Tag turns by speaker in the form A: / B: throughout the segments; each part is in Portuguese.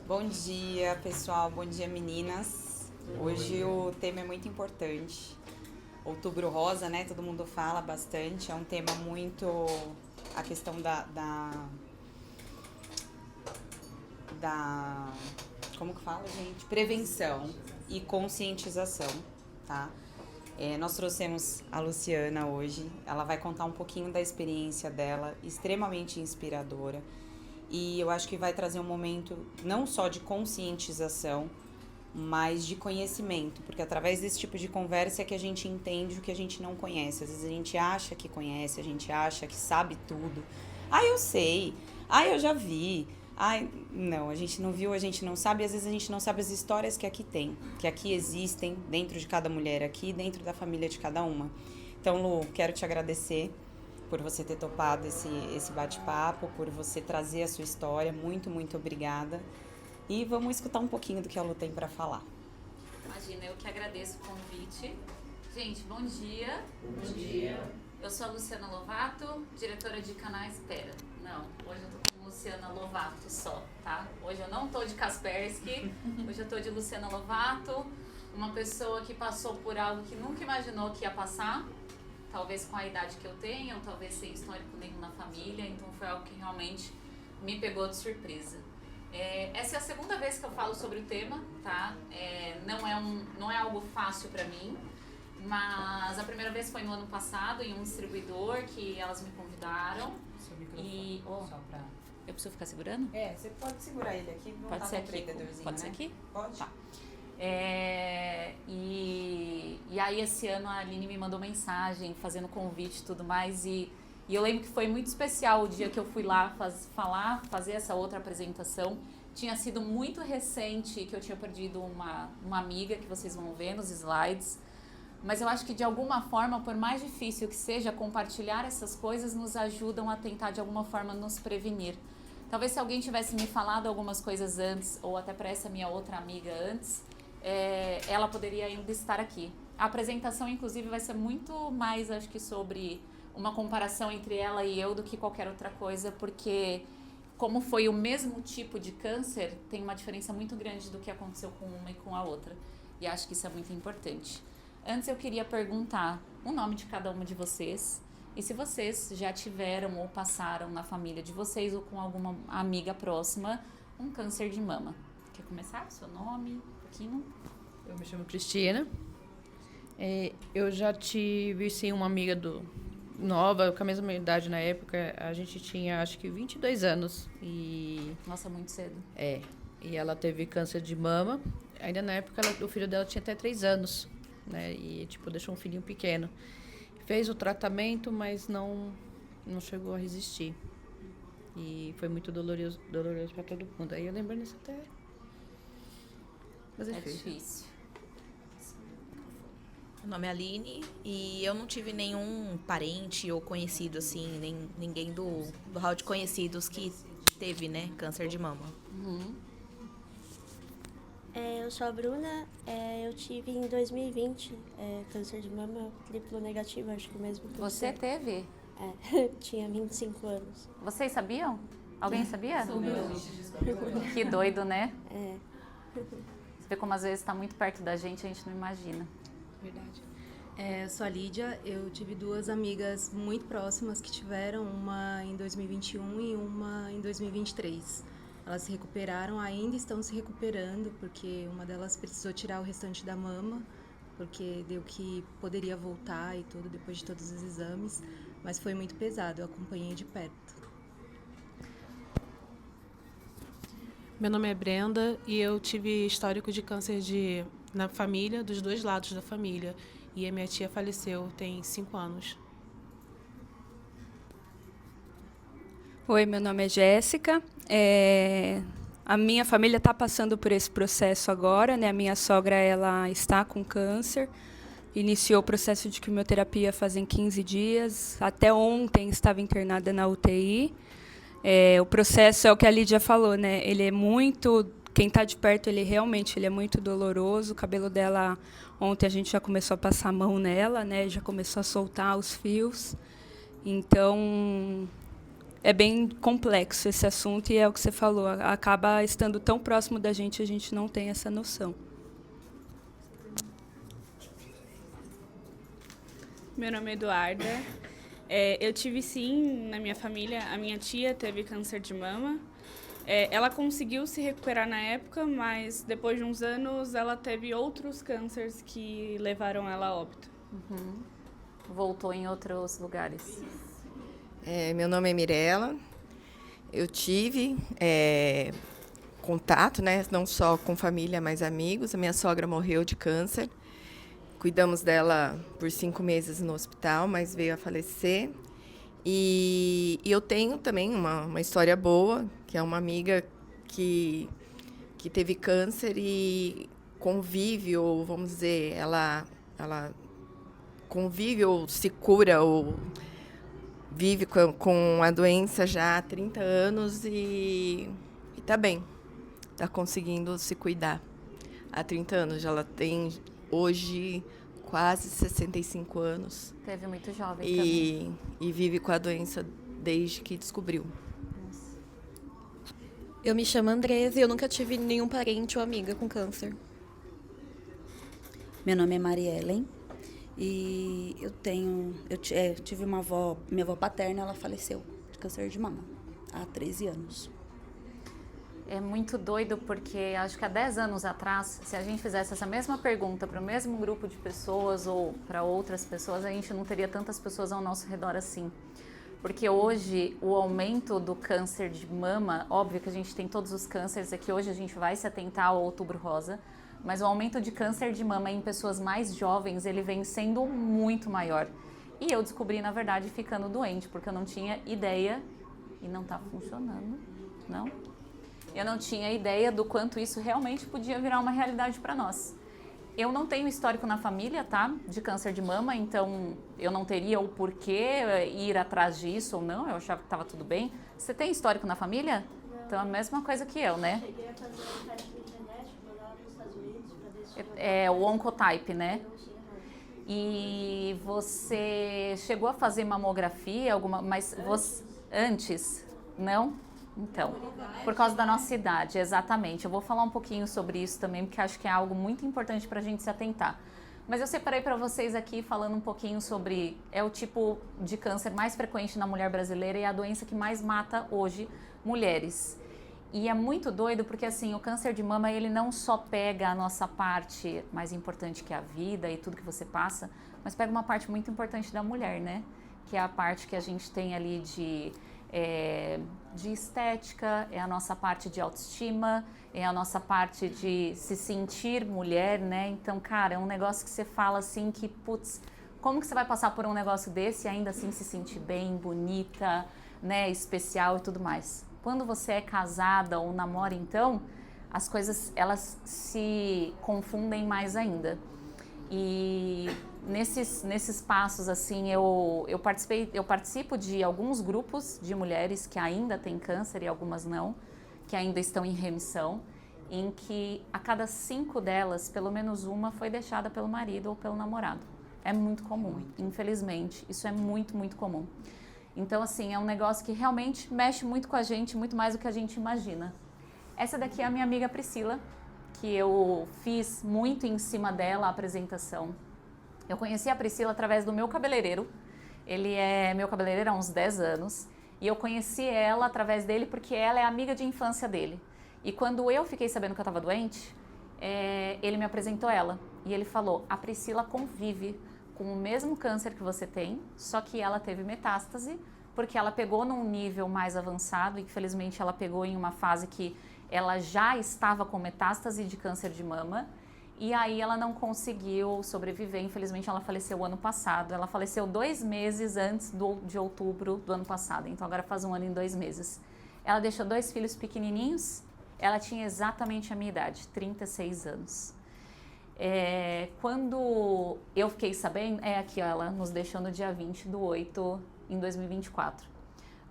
A: Bom dia, pessoal. Bom dia, meninas. Hoje o tema é muito importante. Outubro Rosa, né? Todo mundo fala bastante. É um tema muito... A questão da como que fala, gente? Prevenção e conscientização, tá? Nós trouxemos a Luciana hoje. Ela vai contar um pouquinho da experiência dela, extremamente inspiradora. E eu acho que vai trazer um momento não só de conscientização, mas de conhecimento, porque através desse tipo de conversa é que a gente entende o que a gente não conhece. Às vezes a gente acha que conhece, a gente acha que sabe tudo. Ah, eu sei. Ah, eu já vi. Ah, não, a gente não viu, a gente não sabe. Às vezes a gente não sabe as histórias que aqui tem, que aqui existem, dentro de cada mulher aqui, dentro da família de cada uma. Então, Lu, quero te agradecer por você ter topado esse bate-papo, por você trazer a sua história. Muito, muito obrigada. E vamos escutar um pouquinho do que a Lu tem para falar.
B: Imagina, eu que agradeço o convite. Gente, bom dia.
C: Bom dia.
B: Eu sou a Luciana Lovato, diretora de canais. Espera, não, hoje eu tô com Luciana Lovato só, tá? Hoje eu não tô de Kaspersky, hoje eu tô de Luciana Lovato, uma pessoa que passou por algo que nunca imaginou que ia passar, talvez com a idade que eu tenho, ou talvez sem histórico nenhum na família, então foi algo que realmente me pegou de surpresa. Essa é a segunda vez que eu falo sobre o tema, tá? Não é algo fácil pra mim, mas a primeira vez foi no ano passado em um distribuidor que elas me convidaram.
A: Seu microfone,
B: E
A: só pra...
B: eu preciso ficar segurando?
A: Você pode segurar ele aqui, não
B: Pode
A: tá
B: ser
A: no
B: aqui?
A: prendedorzinho,
B: Pode ser
A: né?
B: aqui?
A: Pode.
B: Tá. E aí esse ano a Aline me mandou mensagem fazendo convite e tudo mais e eu lembro que foi muito especial o dia que eu fui lá fazer essa outra apresentação. Tinha sido muito recente que eu tinha perdido uma amiga, que vocês vão ver nos slides. Mas eu acho que de alguma forma, por mais difícil que seja, compartilhar essas coisas nos ajudam a tentar de alguma forma nos prevenir. Talvez se alguém tivesse me falado algumas coisas antes, ou até para essa minha outra amiga antes, ela poderia ainda estar aqui. A apresentação, inclusive, vai ser muito mais, acho que, sobre uma comparação entre ela e eu do que qualquer outra coisa, porque como foi o mesmo tipo de câncer, tem uma diferença muito grande do que aconteceu com uma e com a outra. E acho que isso é muito importante. Antes eu queria perguntar o nome de cada uma de vocês e se vocês já tiveram ou passaram na família de vocês ou com alguma amiga próxima um câncer de mama. Quer começar? Seu nome? Um pouquinho?
C: Eu me chamo Cristina. Eu já tive, sim, uma amiga nova, com a mesma idade na época. A gente tinha, acho que, 22 anos.
B: Nossa, muito cedo.
C: E ela teve câncer de mama. Ainda na época, o filho dela tinha até 3 anos. Né? E, deixou um filhinho pequeno. Fez o tratamento, mas não chegou a resistir. E foi muito doloroso para todo mundo. Aí eu lembro disso até... Mas
B: é difícil.
D: Meu nome é Aline e eu não tive nenhum parente ou conhecido, assim, nem ninguém do hall de conhecidos que teve, né, câncer de mama.
B: Uhum.
E: Eu sou a Bruna, eu tive em 2020 câncer de mama triplo negativo, acho que o mesmo que
B: Você teve?
E: tinha 25 anos.
B: Vocês sabiam? Alguém sabia?
E: Não.
B: Que doido, né?
E: Você
B: vê como às vezes está muito perto da gente, a gente não imagina.
F: Verdade. Eu sou a Lídia, eu tive 2 amigas muito próximas que tiveram, uma em 2021 e uma em 2023. Elas se recuperaram, ainda estão se recuperando, porque uma delas precisou tirar o restante da mama, porque deu que poderia voltar e tudo, depois de todos os exames, mas foi muito pesado, eu acompanhei de perto.
G: Meu nome é Brenda e eu tive histórico de câncer na família, dos 2 lados da família. E a minha tia faleceu tem 5 anos.
H: Oi, meu nome é Jéssica. A minha família está passando por esse processo agora, né? A minha sogra ela está com câncer. Iniciou o processo de quimioterapia fazem 15 dias. Até ontem estava internada na UTI. O processo é o que a Lídia falou, né? Ele é muito... Quem está de perto, ele é muito doloroso. O cabelo dela, ontem a gente já começou a passar a mão nela, né? Já começou a soltar os fios. Então, é bem complexo esse assunto, e é o que você falou, acaba estando tão próximo da gente, a gente não tem essa noção.
I: Meu nome é Eduarda. Eu tive, sim, na minha família, a minha tia teve câncer de mama. Ela conseguiu se recuperar na época, mas depois de uns anos ela teve outros cânceres que levaram ela a óbito.
B: Voltou em outros lugares.
J: Meu nome é Mirella. Eu tive contato, né, não só com família, mas amigos. A minha sogra morreu de câncer. Cuidamos dela por 5 meses no hospital, mas veio a falecer. E eu tenho também uma história boa, que é uma amiga que teve câncer e convive, ou vamos dizer, ela convive ou se cura ou vive com a doença já há 30 anos e está bem, está conseguindo se cuidar. Há 30 anos, ela tem hoje quase 65 anos.
B: Teve muito jovem também.
J: E vive com a doença desde que descobriu.
K: Eu me chamo Andresa e eu nunca tive nenhum parente ou amiga com câncer.
L: Meu nome é Mariellen e eu tive uma avó, minha avó paterna, ela faleceu de câncer de mama há 13 anos.
B: É muito doido porque acho que há 10 anos atrás, se a gente fizesse essa mesma pergunta para o mesmo grupo de pessoas ou para outras pessoas, a gente não teria tantas pessoas ao nosso redor assim. Porque hoje o aumento do câncer de mama, óbvio que a gente tem todos os cânceres aqui, hoje a gente vai se atentar ao Outubro Rosa, mas o aumento de câncer de mama em pessoas mais jovens, ele vem sendo muito maior. E eu descobri, na verdade, ficando doente, porque eu não tinha ideia, e não está funcionando, não? Eu não tinha ideia do quanto isso realmente podia virar uma realidade para nós. Eu não tenho histórico na família, tá? De câncer de mama, então eu não teria o porquê ir atrás disso ou não, eu achava que estava tudo bem. Você tem histórico na família? Não. Então é a mesma coisa que eu, né?
E: Eu cheguei a fazer um teste na internet, mandar para os Estados Unidos para ver se...
B: É o Oncotype, né? E você chegou a fazer mamografia, mas você, antes, não? Então, por causa da nossa idade, exatamente. Eu vou falar um pouquinho sobre isso também, porque acho que é algo muito importante para a gente se atentar. Mas eu separei para vocês aqui falando um pouquinho sobre... É o tipo de câncer mais frequente na mulher brasileira e é a doença que mais mata hoje mulheres. E é muito doido porque, assim, o câncer de mama, ele não só pega a nossa parte mais importante que é a vida e tudo que você passa, mas pega uma parte muito importante da mulher, né? Que é a parte que a gente tem ali de estética, é a nossa parte de autoestima, é a nossa parte de se sentir mulher, né? Então, cara, é um negócio que você fala assim que, putz, como que você vai passar por um negócio desse e ainda assim se sentir bem, bonita, né, especial e tudo mais? Quando você é casada ou namora, então, as coisas, elas se confundem mais ainda. E nesses passos, assim, eu participo de alguns grupos de mulheres que ainda têm câncer e algumas não, que ainda estão em remissão, em que a cada 5 delas, pelo menos uma foi deixada pelo marido ou pelo namorado. É muito comum, infelizmente, isso é muito, muito comum. Então, assim, é um negócio que realmente mexe muito com a gente, muito mais do que a gente imagina. Essa daqui é a minha amiga Priscila, que eu fiz muito em cima dela a apresentação. Eu conheci a Priscila através do meu cabeleireiro. Ele é meu cabeleireiro há uns 10 anos. E eu conheci ela através dele porque ela é amiga de infância dele. E quando eu fiquei sabendo que eu estava doente, ele me apresentou ela. E ele falou, a Priscila convive com o mesmo câncer que você tem, só que ela teve metástase, porque ela pegou num nível mais avançado. E infelizmente ela pegou em uma fase que ela já estava com metástase de câncer de mama. E aí ela não conseguiu sobreviver, infelizmente ela faleceu o ano passado. Ela faleceu 2 meses antes de outubro do ano passado, então agora faz 1 ano e 2 meses. Ela deixou 2 filhos pequenininhos, ela tinha exatamente a minha idade, 36 anos. Quando eu fiquei sabendo, aqui ela nos deixou no dia 20/8 em 2024.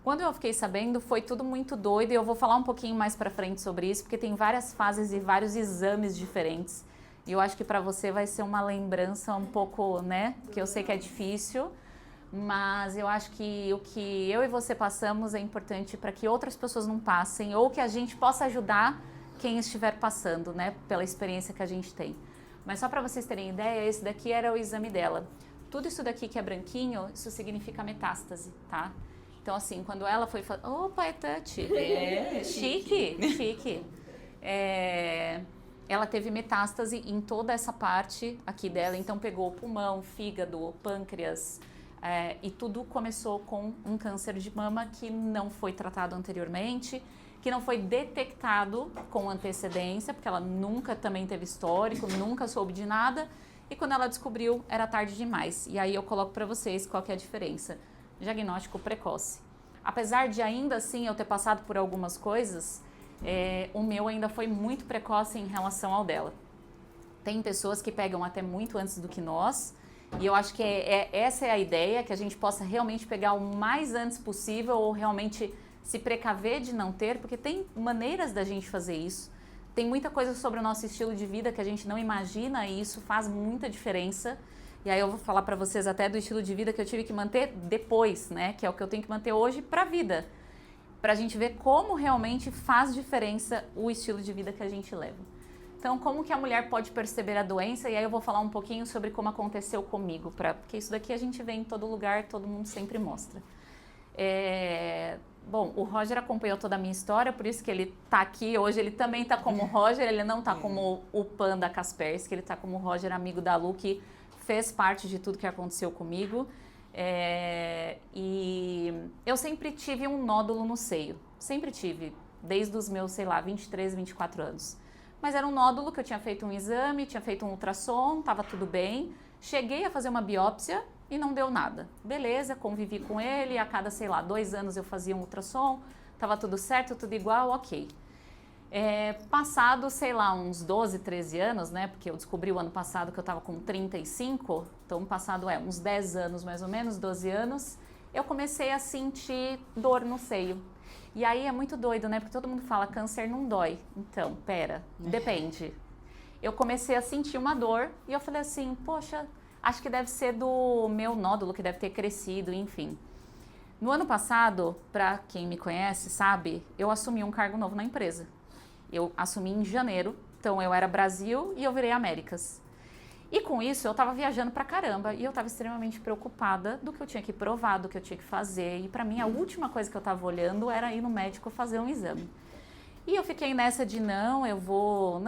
B: Quando eu fiquei sabendo, foi tudo muito doido e eu vou falar um pouquinho mais pra frente sobre isso, porque tem várias fases e vários exames diferentes. E eu acho que para você vai ser uma lembrança um pouco, né? Que eu sei que é difícil, Mas eu acho que o que eu e você passamos é importante para que outras pessoas não passem ou que a gente possa ajudar quem estiver passando, né, pela experiência que a gente tem. Mas só para vocês terem ideia, esse daqui era o exame dela. Tudo isso daqui que é branquinho, isso significa metástase, tá? Então, assim, quando ela foi... Opa, é touch! É, chique! Ela teve metástase em toda essa parte aqui dela, então pegou pulmão, fígado, pâncreas, e tudo começou com um câncer de mama que não foi tratado anteriormente, que não foi detectado com antecedência, porque ela nunca também teve histórico, nunca soube de nada, e quando ela descobriu, era tarde demais. E aí eu coloco para vocês qual que é a diferença. Diagnóstico precoce. Apesar de ainda assim eu ter passado por algumas coisas, o meu ainda foi muito precoce em relação ao dela. Tem pessoas que pegam até muito antes do que nós, e eu acho que essa é a ideia, que a gente possa realmente pegar o mais antes possível ou realmente se precaver de não ter, porque tem maneiras da gente fazer isso. Tem muita coisa sobre o nosso estilo de vida que a gente não imagina e isso faz muita diferença. E aí eu vou falar para vocês até do estilo de vida que eu tive que manter depois, né? Que é o que eu tenho que manter hoje para a vida. Para a gente ver como realmente faz diferença o estilo de vida que a gente leva. Então, como que a mulher pode perceber a doença? E aí eu vou falar um pouquinho sobre como aconteceu comigo, porque isso daqui a gente vê em todo lugar, todo mundo sempre mostra. Bom, o Roger acompanhou toda a minha história, por isso que ele tá aqui. Hoje ele também tá como Roger, ele não tá como o Panda Kaspersky, ele tá como Roger, amigo da Lu, que fez parte de tudo que aconteceu comigo. E eu sempre tive um nódulo no seio, sempre tive, desde os meus, 23, 24 anos. Mas era um nódulo que eu tinha feito um exame, tinha feito um ultrassom, tava tudo bem. Cheguei a fazer uma biópsia e não deu nada. Beleza, convivi com ele, a cada, 2 anos eu fazia um ultrassom, tava tudo certo, tudo igual, ok. Passado, uns 12, 13 anos, né, porque eu descobri o ano passado que eu tava com 35, então passado uns 10 anos mais ou menos, 12 anos, eu comecei a sentir dor no seio. E aí é muito doido, né, porque todo mundo fala, câncer não dói. Então, depende. Eu comecei a sentir uma dor e eu falei assim, poxa, acho que deve ser do meu nódulo, que deve ter crescido, enfim. No ano passado, para quem me conhece, sabe, eu assumi um cargo novo na empresa. Eu assumi em janeiro, então eu era Brasil e eu virei Américas. E com isso eu tava viajando pra caramba e eu tava extremamente preocupada do que eu tinha que provar, do que eu tinha que fazer. E pra mim a última coisa que eu tava olhando era ir no médico fazer um exame. E eu fiquei nessa de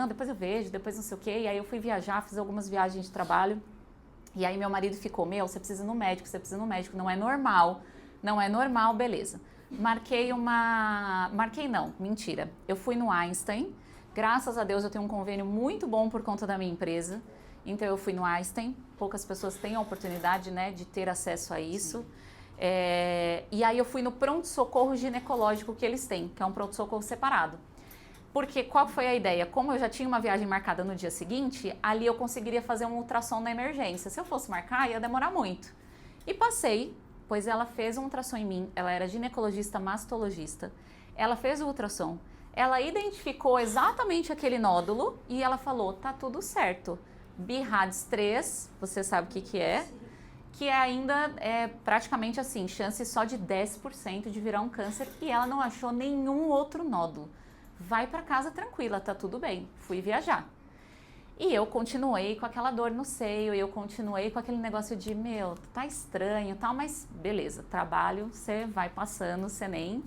B: depois eu vejo, depois não sei o quê. E aí eu fui viajar, fiz algumas viagens de trabalho. E aí meu marido ficou, você precisa ir no médico, não é normal, beleza. Mentira. Eu fui no Einstein, graças a Deus eu tenho um convênio muito bom por conta da minha empresa, então eu fui no Einstein, poucas pessoas têm a oportunidade, né, de ter acesso a isso. E aí eu fui no pronto-socorro ginecológico que eles têm, que é um pronto-socorro separado. Porque qual foi a ideia? Como eu já tinha uma viagem marcada no dia seguinte, ali eu conseguiria fazer um ultrassom na emergência. Se eu fosse marcar, ia demorar muito. E passei, pois ela fez um ultrassom em mim, ela era ginecologista mastologista. Ela fez o ultrassom, ela identificou exatamente aquele nódulo e ela falou, tá tudo certo. BIRADS 3, você sabe o que é? Que ainda é praticamente assim, chance só de 10% de virar um câncer e ela não achou nenhum outro nódulo. Vai para casa tranquila, tá tudo bem. Fui viajar. E eu continuei com aquela dor no seio, eu continuei com aquele negócio de, tá estranho e tal, mas beleza, trabalho, você vai passando, você nem...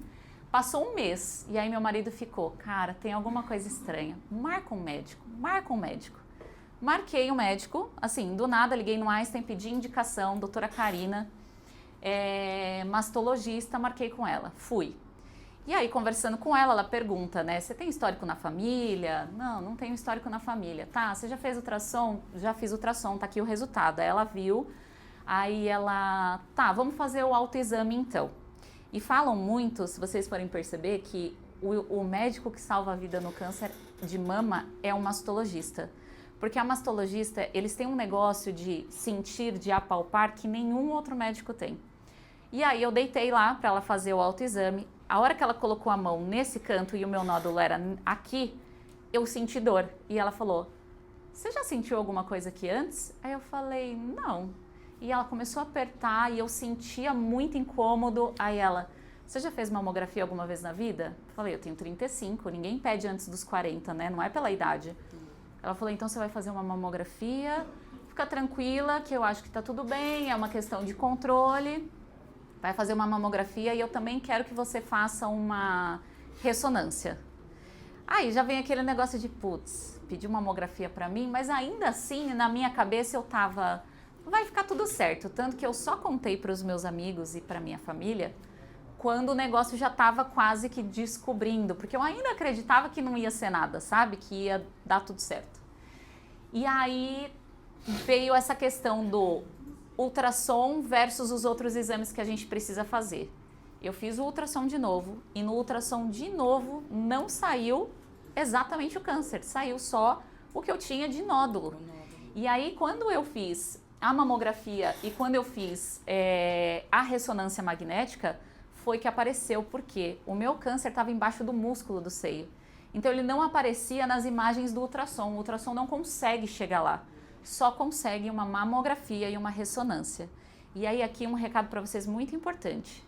B: Passou um mês, e aí meu marido ficou, cara, tem alguma coisa estranha, marca um médico. Marquei um médico, assim, do nada, liguei no Einstein, pedi indicação, doutora Karina, mastologista, marquei com ela, fui. E aí, conversando com ela, ela pergunta, né, você tem histórico na família? Não tenho histórico na família. Tá, você já fez ultrassom? Já fiz ultrassom, tá aqui o resultado. Aí ela viu, aí ela, tá, vamos fazer o autoexame então. E falam muito, se vocês forem perceber, que o médico que salva a vida no câncer de mama é um mastologista. Porque a mastologista, eles têm um negócio de sentir, de apalpar, que nenhum outro médico tem. E aí eu deitei lá para ela fazer o autoexame. A hora que ela colocou a mão nesse canto e o meu nódulo era aqui, eu senti dor. E ela falou, você já sentiu alguma coisa aqui antes? Aí eu falei, não. E ela começou a apertar e eu sentia muito incômodo. Aí ela, você já fez mamografia alguma vez na vida? Eu falei, eu tenho 35, ninguém pede antes dos 40, né? Não é pela idade. Ela falou, então você vai fazer uma mamografia, fica tranquila que eu acho que tá tudo bem, é uma questão de controle. Vai fazer uma mamografia e eu também quero que você faça uma ressonância. Aí já vem aquele negócio de, putz, pediu mamografia pra mim, mas ainda assim, na minha cabeça eu tava, vai ficar tudo certo. Tanto que eu só contei pros meus amigos e pra minha família quando o negócio já tava quase que descobrindo, porque eu ainda acreditava que não ia ser nada, sabe? Que ia dar tudo certo. E aí veio essa questão do ultrassom versus os outros exames que a gente precisa fazer. Eu fiz o ultrassom de novo e no ultrassom de novo não saiu exatamente o câncer, saiu só o que eu tinha de nódulo. E aí quando eu fiz a mamografia e quando eu fiz a ressonância magnética, foi que apareceu, porque o meu câncer estava embaixo do músculo do seio. Então ele não aparecia nas imagens do ultrassom, o ultrassom não consegue chegar lá, só consegue uma mamografia e uma ressonância. E aí aqui um recado para vocês muito importante.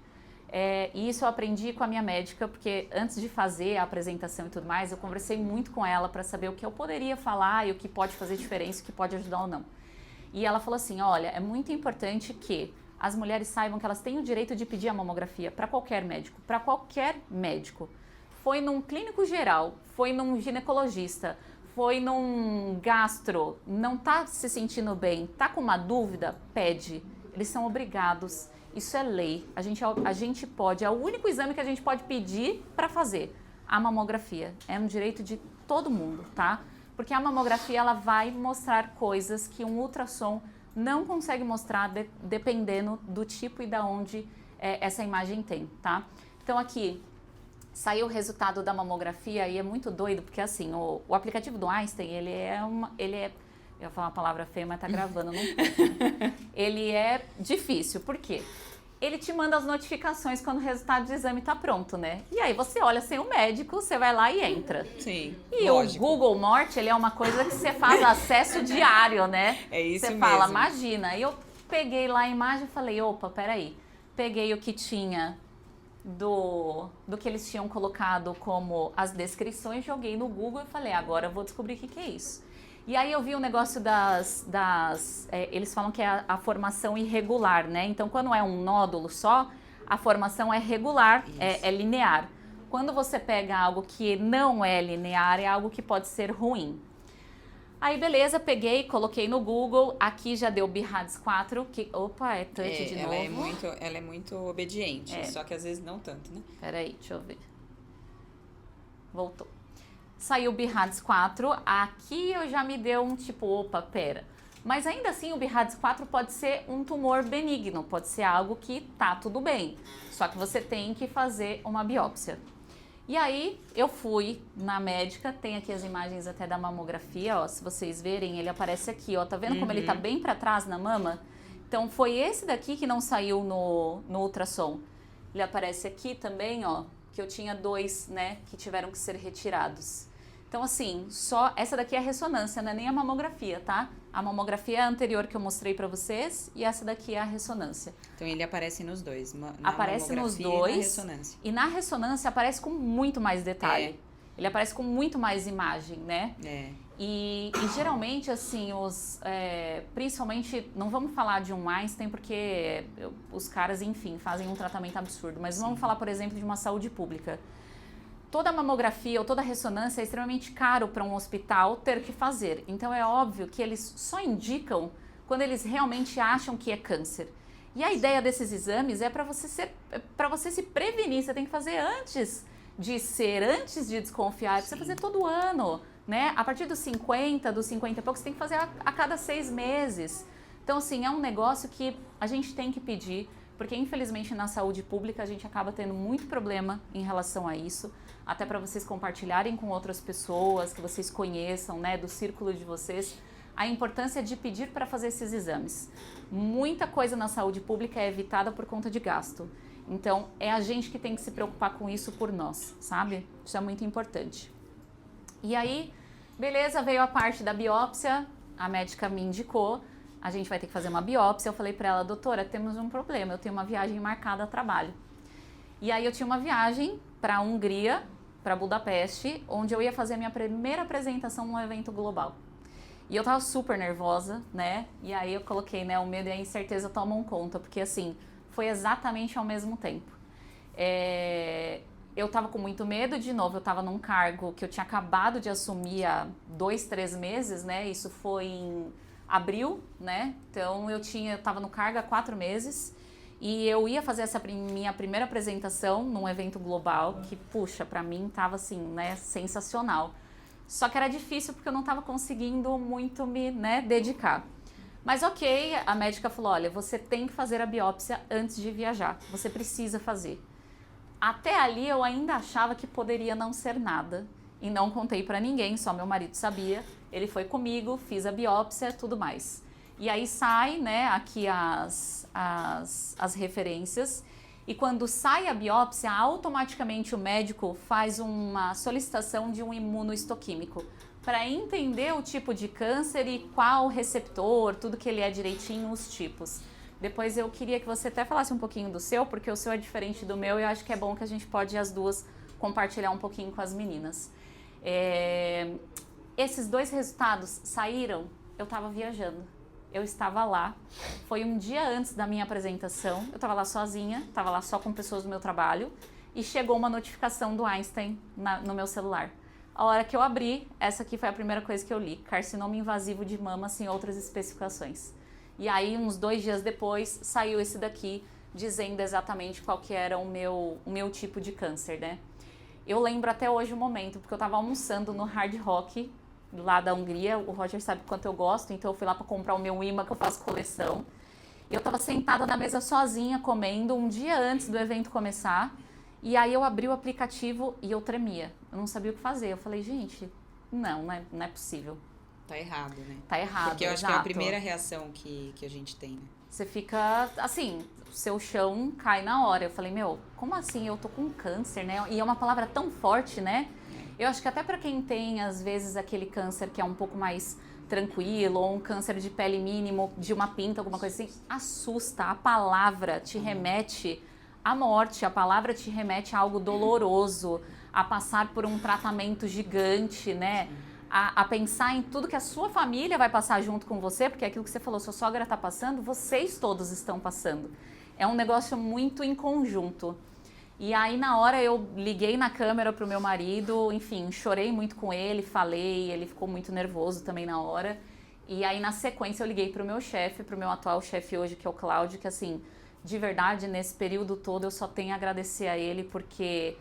B: E isso eu aprendi com a minha médica, porque antes de fazer a apresentação e tudo mais, eu conversei muito com ela para saber o que eu poderia falar e o que pode fazer diferença, o que pode ajudar ou não. E ela falou assim, olha, é muito importante que as mulheres saibam que elas têm o direito de pedir a mamografia para qualquer médico, para qualquer médico. Foi num clínico geral, foi num ginecologista, foi num gastro, não tá se sentindo bem, tá com uma dúvida, pede. Eles são obrigados. Isso é lei, a gente pode, é o único exame que a gente pode pedir para fazer, a mamografia. É um direito de todo mundo, tá? Porque a mamografia, ela vai mostrar coisas que um ultrassom não consegue mostrar dependendo do tipo e da onde essa imagem tem, tá? Então aqui, saiu o resultado da mamografia e é muito doido, porque assim, o aplicativo do Einstein, ele é eu ia falar uma palavra feia, mas tá gravando, não pode. Ele é difícil, por quê? Ele te manda as notificações quando o resultado do exame tá pronto, né? E aí você olha sem o médico, você vai lá e entra.
A: Sim,
B: e
A: lógico.
B: O Google Morte, ele é uma coisa que você faz acesso diário, né?
A: É isso
B: você
A: mesmo.
B: Fala, imagina. E eu peguei lá a imagem e falei, opa, peraí. Peguei o que tinha do que eles tinham colocado como as descrições, joguei no Google e falei, agora eu vou descobrir o que é isso. E aí eu vi o negócio eles falam que é a formação irregular, né? Então, quando é um nódulo só, a formação é regular, é linear. Quando você pega algo que não é linear, é algo que pode ser ruim. Aí, beleza, peguei, coloquei no Google, aqui já deu BIRADS 4, que, opa, é touch de novo.
A: Ela é muito obediente, só que às vezes não tanto, né?
B: Peraí, deixa eu ver. Voltou. Saiu o BIRADS 4, aqui eu já me deu um tipo, opa, pera. Mas ainda assim o BIRADS 4 pode ser um tumor benigno, pode ser algo que tá tudo bem. Só que você tem que fazer uma biópsia. E aí eu fui na médica, tem aqui as imagens até da mamografia, ó, se vocês verem, ele aparece aqui, ó, tá vendo como ele tá bem pra trás na mama? Então foi esse daqui que não saiu no ultrassom. Ele aparece aqui também, ó, que eu tinha 2, né, que tiveram que ser retirados. Então, assim, só essa daqui é a ressonância, não é nem a mamografia, tá? A mamografia é a anterior que eu mostrei pra vocês e essa daqui é a ressonância.
A: Então, ele aparece nos dois,
B: aparece nos dois.
A: E na ressonância.
B: E na ressonância aparece com muito mais detalhe. Ele aparece com muito mais imagem, né? E geralmente, assim, principalmente, não vamos falar de um Einstein, porque os caras, enfim, fazem um tratamento absurdo. Mas vamos falar, por exemplo, de uma saúde pública. Toda mamografia ou toda ressonância é extremamente caro para um hospital ter que fazer. Então é óbvio que eles só indicam quando eles realmente acham que é câncer. E a ideia desses exames é para você se prevenir. Você tem que fazer antes de desconfiar. Precisa fazer todo ano, né? A partir dos 50 e pouco, você tem que fazer a cada 6 meses. Então, assim, é um negócio que a gente tem que pedir, porque infelizmente na saúde pública a gente acaba tendo muito problema em relação a isso. Até para vocês compartilharem com outras pessoas, que vocês conheçam, né, do círculo de vocês, a importância de pedir para fazer esses exames. Muita coisa na saúde pública é evitada por conta de gasto. Então, é a gente que tem que se preocupar com isso por nós, sabe? Isso é muito importante. E aí, beleza, veio a parte da biópsia, a médica me indicou. a gente vai ter que fazer uma biópsia. Eu falei para ela, doutora, temos um problema, eu tenho uma viagem marcada a trabalho. E aí eu tinha uma viagem para a Hungria, para Budapeste, onde eu ia fazer a minha primeira apresentação num evento global. E eu tava super nervosa, né? E aí eu coloquei, né, o medo e a incerteza tomam conta, porque assim, foi exatamente ao mesmo tempo. Eu tava com muito medo, de novo, eu tava num cargo que eu tinha acabado de assumir há 2, 3 meses, né? Isso foi em abril, né? Então eu tava no cargo há 4 meses e eu ia fazer essa minha primeira apresentação num evento global que, puxa, pra mim tava assim, né, sensacional. Só que era difícil porque eu não tava conseguindo muito me, né, dedicar. Mas ok, a médica falou, olha, você tem que fazer a biópsia antes de viajar, você precisa fazer. Até ali eu ainda achava que poderia não ser nada e não contei pra ninguém, só meu marido sabia. Ele foi comigo, fiz a biópsia, tudo mais. E aí sai, né, aqui as referências. E quando sai a biópsia, automaticamente o médico faz uma solicitação de um imunohistoquímico para entender o tipo de câncer e qual receptor, tudo que ele é direitinho, os tipos. Depois eu queria que você até falasse um pouquinho do seu, porque o seu é diferente do meu e eu acho que é bom que a gente pode as duas compartilhar um pouquinho com as meninas. Esses 2 resultados saíram, eu estava viajando. Eu estava lá, foi um dia antes da minha apresentação, eu estava lá sozinha, estava lá só com pessoas do meu trabalho e chegou uma notificação do Einstein no meu celular. A hora que eu abri, essa aqui foi a primeira coisa que eu li, carcinoma invasivo de mama sem outras especificações. E aí, uns 2 dias depois, saiu esse daqui, dizendo exatamente qual que era o meu tipo de câncer, né? Eu lembro até hoje o momento, porque eu estava almoçando no Hard Rock, lá da Hungria, o Roger sabe quanto eu gosto, então eu fui lá para comprar o meu imã que eu faço coleção. Eu estava sentada na mesa sozinha, comendo, um dia antes do evento começar, e aí eu abri o aplicativo e eu tremia. Eu não sabia o que fazer. Eu falei, gente, não é possível.
A: Tá errado, né?
B: Tá errado,
A: porque eu acho que é a primeira reação que a gente tem, né?
B: Você fica, assim, seu chão cai na hora. Eu falei, como assim? Eu tô com câncer, né? E é uma palavra tão forte, né? Eu acho que até para quem tem, às vezes, aquele câncer que é um pouco mais tranquilo, ou um câncer de pele mínimo, de uma pinta, alguma coisa assim, assusta. A palavra te remete à morte, a palavra te remete a algo doloroso, a passar por um tratamento gigante, né? A pensar em tudo que a sua família vai passar junto com você, porque é aquilo que você falou, sua sogra tá passando, vocês todos estão passando. É um negócio muito em conjunto. E aí, na hora, eu liguei na câmera pro meu marido, enfim, chorei muito com ele, falei, ele ficou muito nervoso também na hora. E aí, na sequência, eu liguei pro meu chefe, pro meu atual chefe hoje, que é o Cláudio, que assim, de verdade, nesse período todo, eu só tenho a agradecer a ele, porque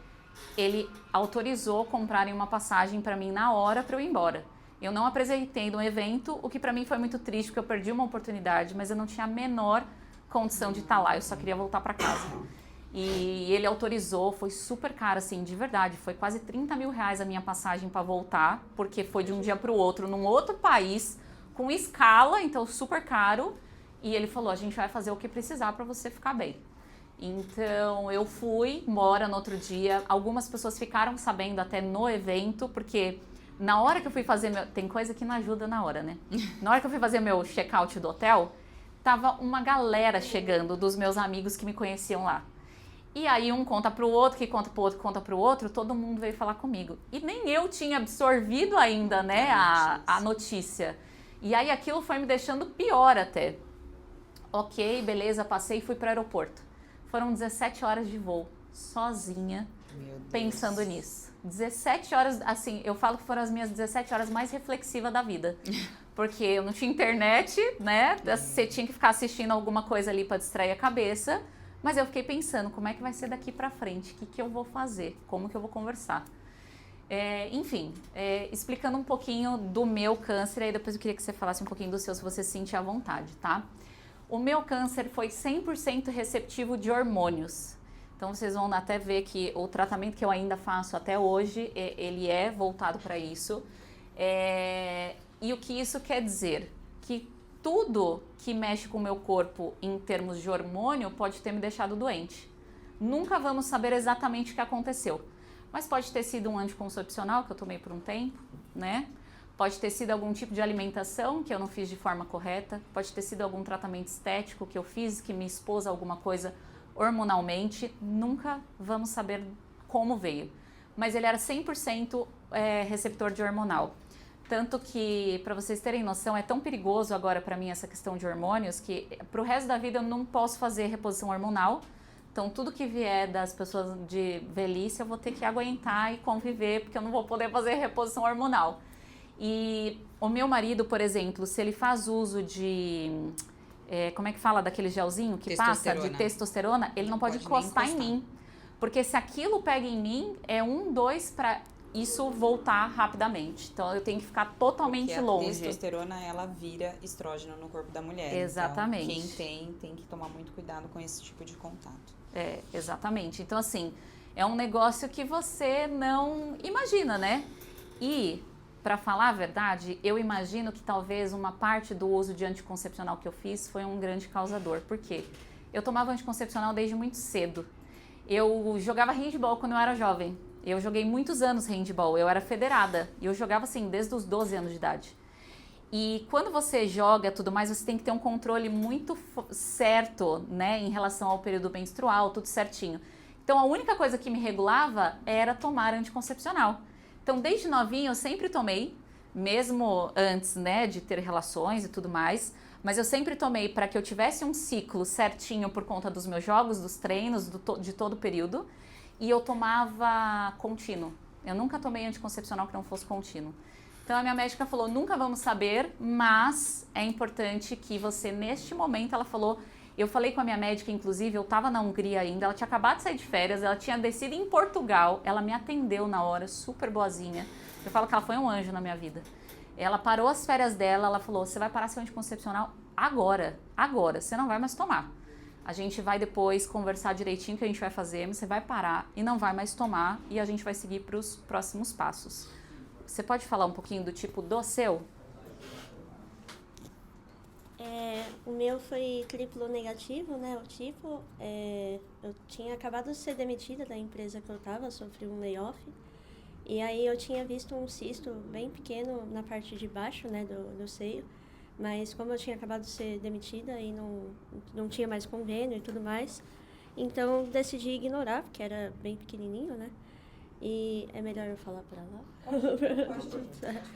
B: ele autorizou comprarem uma passagem para mim na hora para eu ir embora. Eu não apresentei no evento, o que para mim foi muito triste, porque eu perdi uma oportunidade, mas eu não tinha a menor condição de estar lá, eu só queria voltar para casa. E ele autorizou, foi super caro, assim, de verdade, foi quase 30 mil reais a minha passagem para voltar, porque foi de um dia para o outro, num outro país, com escala, então super caro, e ele falou, a gente vai fazer o que precisar para você ficar bem. Então eu fui, embora no outro dia, algumas pessoas ficaram sabendo até no evento, porque na hora que eu fui fazer tem coisa que não ajuda na hora, né? Na hora que eu fui fazer meu check-out do hotel, tava uma galera chegando dos meus amigos que me conheciam lá. E aí um conta pro outro, que conta pro outro, que conta pro outro, todo mundo veio falar comigo. E nem eu tinha absorvido ainda, né, a notícia. E aí aquilo foi me deixando pior até. Ok, beleza, passei e fui pro aeroporto. Foram 17 horas de voo, sozinha, pensando nisso. 17 horas, assim, eu falo que foram as minhas 17 horas mais reflexivas da vida. Porque eu não tinha internet, né? Você tinha que ficar assistindo alguma coisa ali para distrair a cabeça. Mas eu fiquei pensando, como é que vai ser daqui pra frente? O que eu vou fazer? Como que eu vou conversar? Enfim, explicando um pouquinho do meu câncer, aí depois eu queria que você falasse um pouquinho do seu, se você se sentir à vontade, tá? O meu câncer foi 100% receptivo de hormônios. Então, vocês vão até ver que o tratamento que eu ainda faço até hoje, ele é voltado para isso. E o que isso quer dizer? Que tudo que mexe com o meu corpo em termos de hormônio pode ter me deixado doente. Nunca vamos saber exatamente o que aconteceu. Mas pode ter sido um anticoncepcional que eu tomei por um tempo, né? Pode ter sido algum tipo de alimentação que eu não fiz de forma correta, pode ter sido algum tratamento estético que eu fiz, que me expôs a alguma coisa hormonalmente, nunca vamos saber como veio. Mas ele era 100% receptor de hormonal. Tanto que, para vocês terem noção, é tão perigoso agora para mim essa questão de hormônios que pro resto da vida eu não posso fazer reposição hormonal. Então, tudo que vier das pessoas de velhice eu vou ter que aguentar e conviver, porque eu não vou poder fazer reposição hormonal. E o meu marido, por exemplo, se ele faz uso de... como é que fala daquele gelzinho que passa? De testosterona, ele não pode encostar em mim. Porque se aquilo pega em mim, é 2 para isso voltar rapidamente. Então, eu tenho que ficar totalmente longe.
A: A testosterona, ela vira estrógeno no corpo da mulher.
B: Exatamente.
A: Então, quem tem que tomar muito cuidado com esse tipo de contato.
B: Exatamente. Então, assim, é um negócio que você não imagina, né? E, para falar a verdade, eu imagino que talvez uma parte do uso de anticoncepcional que eu fiz foi um grande causador. Por quê? Eu tomava anticoncepcional desde muito cedo. Eu jogava handball quando eu era jovem. Eu joguei muitos anos handball, eu era federada. E eu jogava assim, desde os 12 anos de idade. E quando você joga tudo mais, você tem que ter um controle muito certo, né? Em relação ao período menstrual, tudo certinho. Então, a única coisa que me regulava era tomar anticoncepcional. Então, desde novinha, eu sempre tomei, mesmo antes, né? De ter relações e tudo mais. Mas eu sempre tomei para que eu tivesse um ciclo certinho por conta dos meus jogos, dos treinos, de todo o período. E eu tomava contínuo. Eu nunca tomei anticoncepcional que não fosse contínuo. Então, a minha médica falou, nunca vamos saber, mas é importante que você, neste momento, ela falou... Eu falei com a minha médica, inclusive, eu estava na Hungria ainda, ela tinha acabado de sair de férias, ela tinha descido em Portugal, ela me atendeu na hora, super boazinha. Eu falo que ela foi um anjo na minha vida. Ela parou as férias dela, ela falou, você vai parar seu anticoncepcional agora, você não vai mais tomar. A gente vai depois conversar direitinho o que a gente vai fazer, mas você vai parar e não vai mais tomar e a gente vai seguir para os próximos passos. Você pode falar um pouquinho do tipo do seu?
E: O meu foi triplo negativo, né? O tipo, eu tinha acabado de ser demitida da empresa que eu estava, sofri um layoff. E aí eu tinha visto um cisto bem pequeno na parte de baixo, né, do seio. Mas como eu tinha acabado de ser demitida e não tinha mais convênio e tudo mais, então decidi ignorar, porque era bem pequenininho, né? E é melhor eu falar pra lá?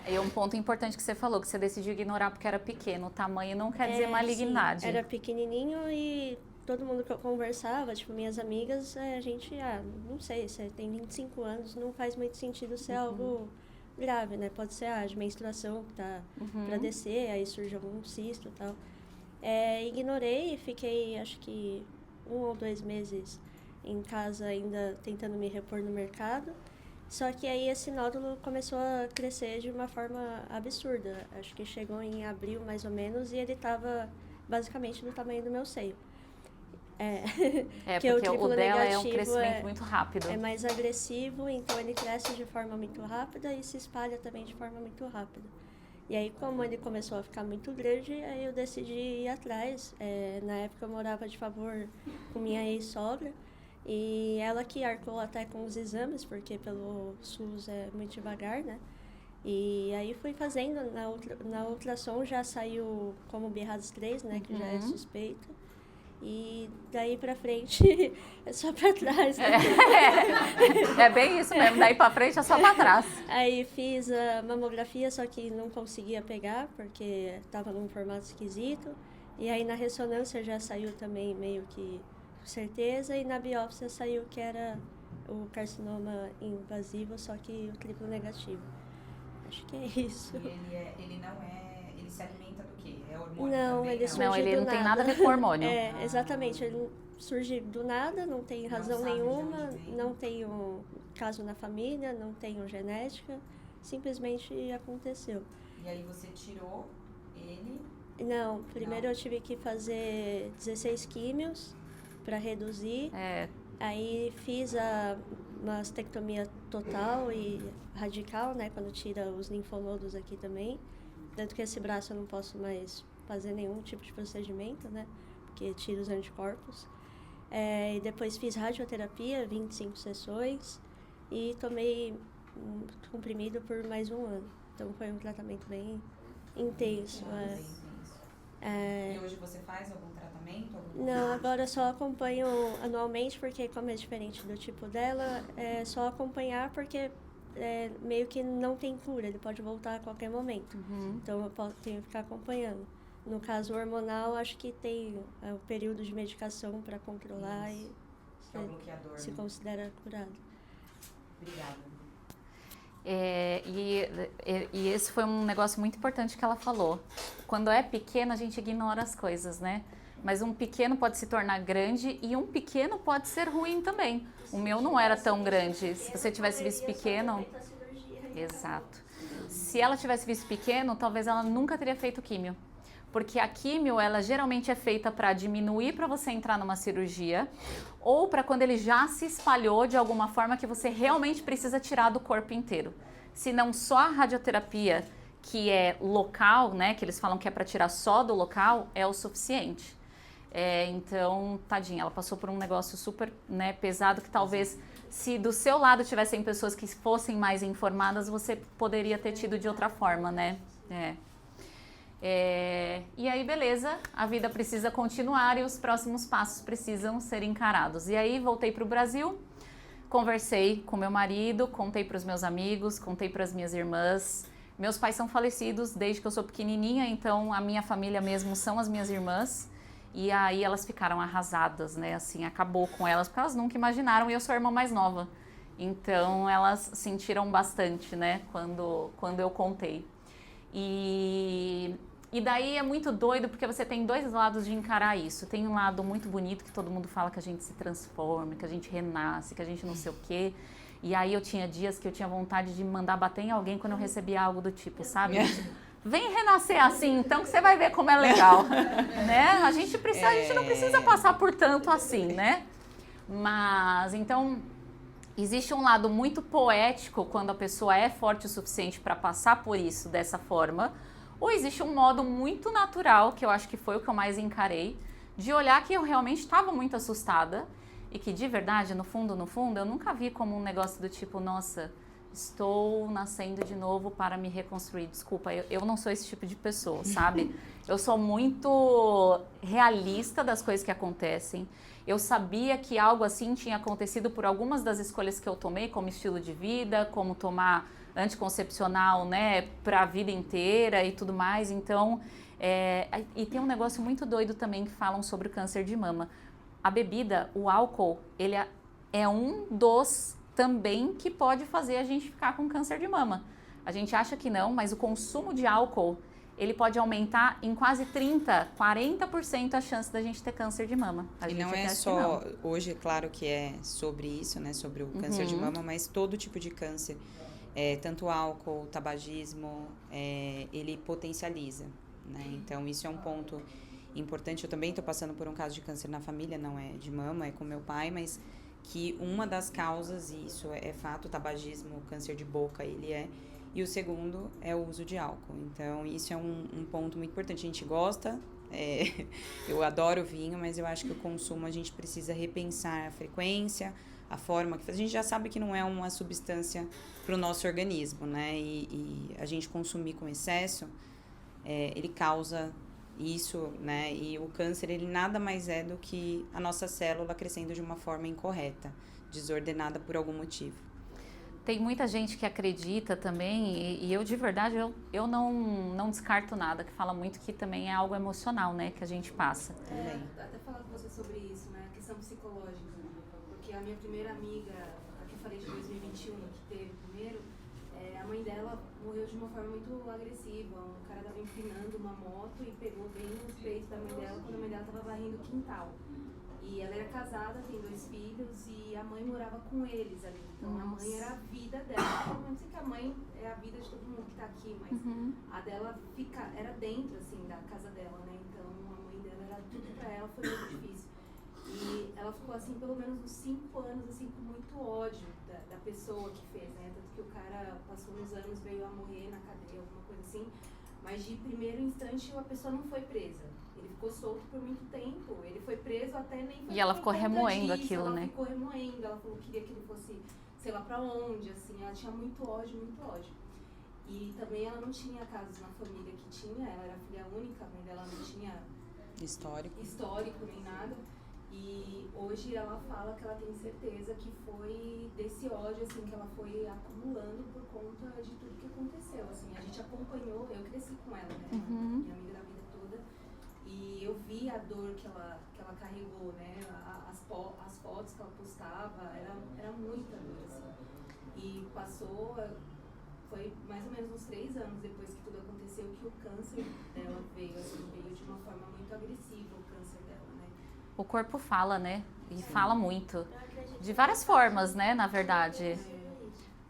B: E um ponto importante que você falou, que você decidiu ignorar porque era pequeno. O tamanho não quer dizer malignidade.
E: Sim, era pequenininho e todo mundo que eu conversava, tipo, minhas amigas, a gente, não sei, você tem 25 anos, não faz muito sentido ser algo grave, né? Pode ser de menstruação que tá pra descer, aí surge algum cisto e tal. Ignorei e fiquei, acho que 1 ou 2 meses em casa ainda tentando me repor no mercado. Só que aí esse nódulo começou a crescer de uma forma absurda. Acho que chegou em abril, mais ou menos, e ele estava basicamente do tamanho do meu seio.
B: Porque o dela é um crescimento muito rápido.
E: É mais agressivo, então ele cresce de forma muito rápida e se espalha também de forma muito rápida. E aí, como ele começou a ficar muito grande, aí eu decidi ir atrás. Na época eu morava de favor com minha ex-sogra, e ela que arcou até com os exames, porque pelo SUS é muito devagar, né? E aí fui fazendo, na ultrassom já saiu como BRAS 3, né, que já é suspeito. E daí pra frente é só pra trás, né?
B: É bem isso mesmo, daí pra frente é só pra trás.
E: Aí fiz a mamografia, só que não conseguia pegar, porque tava num formato esquisito. E aí na ressonância já saiu também meio que certeza, e na biópsia saiu que era o carcinoma invasivo, só que o triplo negativo. Acho que é isso.
A: E ele não é... Ele se alimenta do quê? É hormônio
E: não,
A: também?
E: Ele surge
B: ele
E: do
B: não
E: nada.
B: tem nada a ver com hormônio.
E: Exatamente. Ele surge do nada, não tem razão nenhuma, não tem um caso na família, não tem genética, simplesmente aconteceu.
A: E aí você tirou ele?
E: Não, primeiro eu tive que fazer 16 químios para reduzir. Aí fiz a mastectomia total e radical, né, quando tira os linfonodos aqui também. Tanto que esse braço eu não posso mais fazer nenhum tipo de procedimento, né, porque tira os anticorpos. E depois fiz radioterapia, 25 sessões, e tomei comprimido por mais um ano. Então foi um tratamento bem intenso.
A: E hoje você faz algum tratamento?
E: Não, agora eu só acompanho anualmente, porque como é diferente do tipo dela, é só acompanhar porque meio que não tem cura, ele pode voltar a qualquer momento. Então eu tenho que ficar acompanhando. No caso hormonal, acho que tem o período de medicação para controlar e
A: é o bloqueador,
E: se considera curado.
A: Obrigada.
B: E esse foi um negócio muito importante que ela falou. Quando é pequeno, a gente ignora as coisas, né? Mas um pequeno pode se tornar grande e um pequeno pode ser ruim também. O meu não era tão grande. Se você tivesse visto pequeno... Exato. Se ela tivesse visto pequeno, talvez ela nunca teria feito químio. Porque a químio, ela geralmente é feita para diminuir para você entrar numa cirurgia ou para quando ele já se espalhou de alguma forma que você realmente precisa tirar do corpo inteiro. Se não só a radioterapia, que é local, né, que eles falam que é para tirar só do local, é o suficiente. Então, tadinha, ela passou por um negócio super, né, pesado que talvez se do seu lado tivessem pessoas que fossem mais informadas, você poderia ter tido de outra forma, né? E aí, beleza, a vida precisa continuar e os próximos passos precisam ser encarados. E aí, voltei para o Brasil, conversei com meu marido, contei para os meus amigos, contei para as minhas irmãs. Meus pais são falecidos desde que eu sou pequenininha, então a minha família mesmo são as minhas irmãs. E aí elas ficaram arrasadas, né? Assim, acabou com elas, porque elas nunca imaginaram, e eu sou a irmã mais nova. Então, elas sentiram bastante, né? Quando eu contei. E daí é muito doido, porque você tem dois lados de encarar isso. Tem um lado muito bonito, que todo mundo fala que a gente se transforma, que a gente renasce, que a gente não sei o quê. E aí eu tinha dias que eu tinha vontade de mandar bater em alguém quando eu recebia algo do tipo, sabe? Vem renascer assim, então, que você vai ver como é legal, né? A gente não precisa passar por tanto assim, né? Mas, então, existe um lado muito poético quando a pessoa é forte o suficiente para passar por isso dessa forma, ou existe um modo muito natural, que eu acho que foi o que eu mais encarei, de olhar que eu realmente estava muito assustada e que, de verdade, no fundo, eu nunca vi como um negócio do tipo, nossa... Estou nascendo de novo para me reconstruir. Desculpa, eu não sou esse tipo de pessoa, sabe? Eu sou muito realista das coisas que acontecem. Eu sabia que algo assim tinha acontecido por algumas das escolhas que eu tomei, como estilo de vida, como tomar anticoncepcional, né, para a vida inteira e tudo mais. Então, e tem um negócio muito doido também que falam sobre o câncer de mama. A bebida, o álcool, ele é um dos também que pode fazer a gente ficar com câncer de mama. A gente acha que não, mas o consumo de álcool, ele pode aumentar em quase 30%, 40% a chance da gente ter câncer de mama.
A: E não é só, hoje, claro que é sobre isso, né, sobre o câncer de mama, mas todo tipo de câncer, tanto álcool, tabagismo, ele potencializa, né? Então, isso é um ponto importante. Eu também estou passando por um caso de câncer na família, não é de mama, é com meu pai, mas que uma das causas, e isso é fato, tabagismo, câncer de boca, e o segundo é o uso de álcool. Então, isso é um ponto muito importante. A gente gosta, eu adoro vinho, mas eu acho que o consumo a gente precisa repensar a frequência, a forma que a gente já sabe que não é uma substância para o nosso organismo, né? E a gente consumir com excesso, ele causa isso, né? E o câncer, ele nada mais é do que a nossa célula crescendo de uma forma incorreta, desordenada por algum motivo.
B: Tem muita gente que acredita também, e eu de verdade, eu não descarto nada, que fala muito que também é algo emocional, né, que a gente passa.
F: Até falar com você sobre isso, né, a questão psicológica, porque a minha primeira amiga, a que eu falei de 2021, que teve primeiro, a mãe dela morreu de uma forma muito agressiva. Um cara estava empinando uma moto e pegou bem nos peitos da mãe dela quando a mãe dela estava varrendo o quintal. E ela era casada, tem 2 filhos e a mãe morava com eles ali. Então a mãe era a vida dela. Eu não sei que a mãe é a vida de todo mundo que está aqui, mas a dela era dentro assim, da casa dela, né? Então a mãe dela era tudo para ela, foi muito difícil. E ela ficou assim, pelo menos uns 5 anos, assim, com muito ódio da pessoa que fez, né? Tanto que o cara passou uns anos, veio a morrer na cadeia, alguma coisa assim. Mas de primeiro instante a pessoa não foi presa. Ele ficou solto por muito tempo. Ele foi preso até nem foi.
B: E ela ficou remoendo aquilo,
F: ela
B: né?
F: Ela ficou remoendo. Ela falou que queria que ele fosse sei lá pra onde, assim, ela tinha muito ódio, muito ódio. E também ela não tinha casos na família que tinha, ela era filha única, a mãe dela não tinha histórico nem nada. E hoje ela fala que ela tem certeza que foi desse ódio, assim, que ela foi acumulando por conta de tudo que aconteceu, assim. A gente acompanhou, eu cresci com ela, né, minha amiga da vida toda, e eu vi a dor que ela carregou, né, as fotos que ela postava, era muita dor, assim. E passou, foi mais ou menos uns 3 anos depois que tudo aconteceu que o câncer dela veio, assim, veio de uma forma muito agressiva, o câncer dela, né.
B: O corpo fala, né? E fala muito. De várias formas, né, na verdade.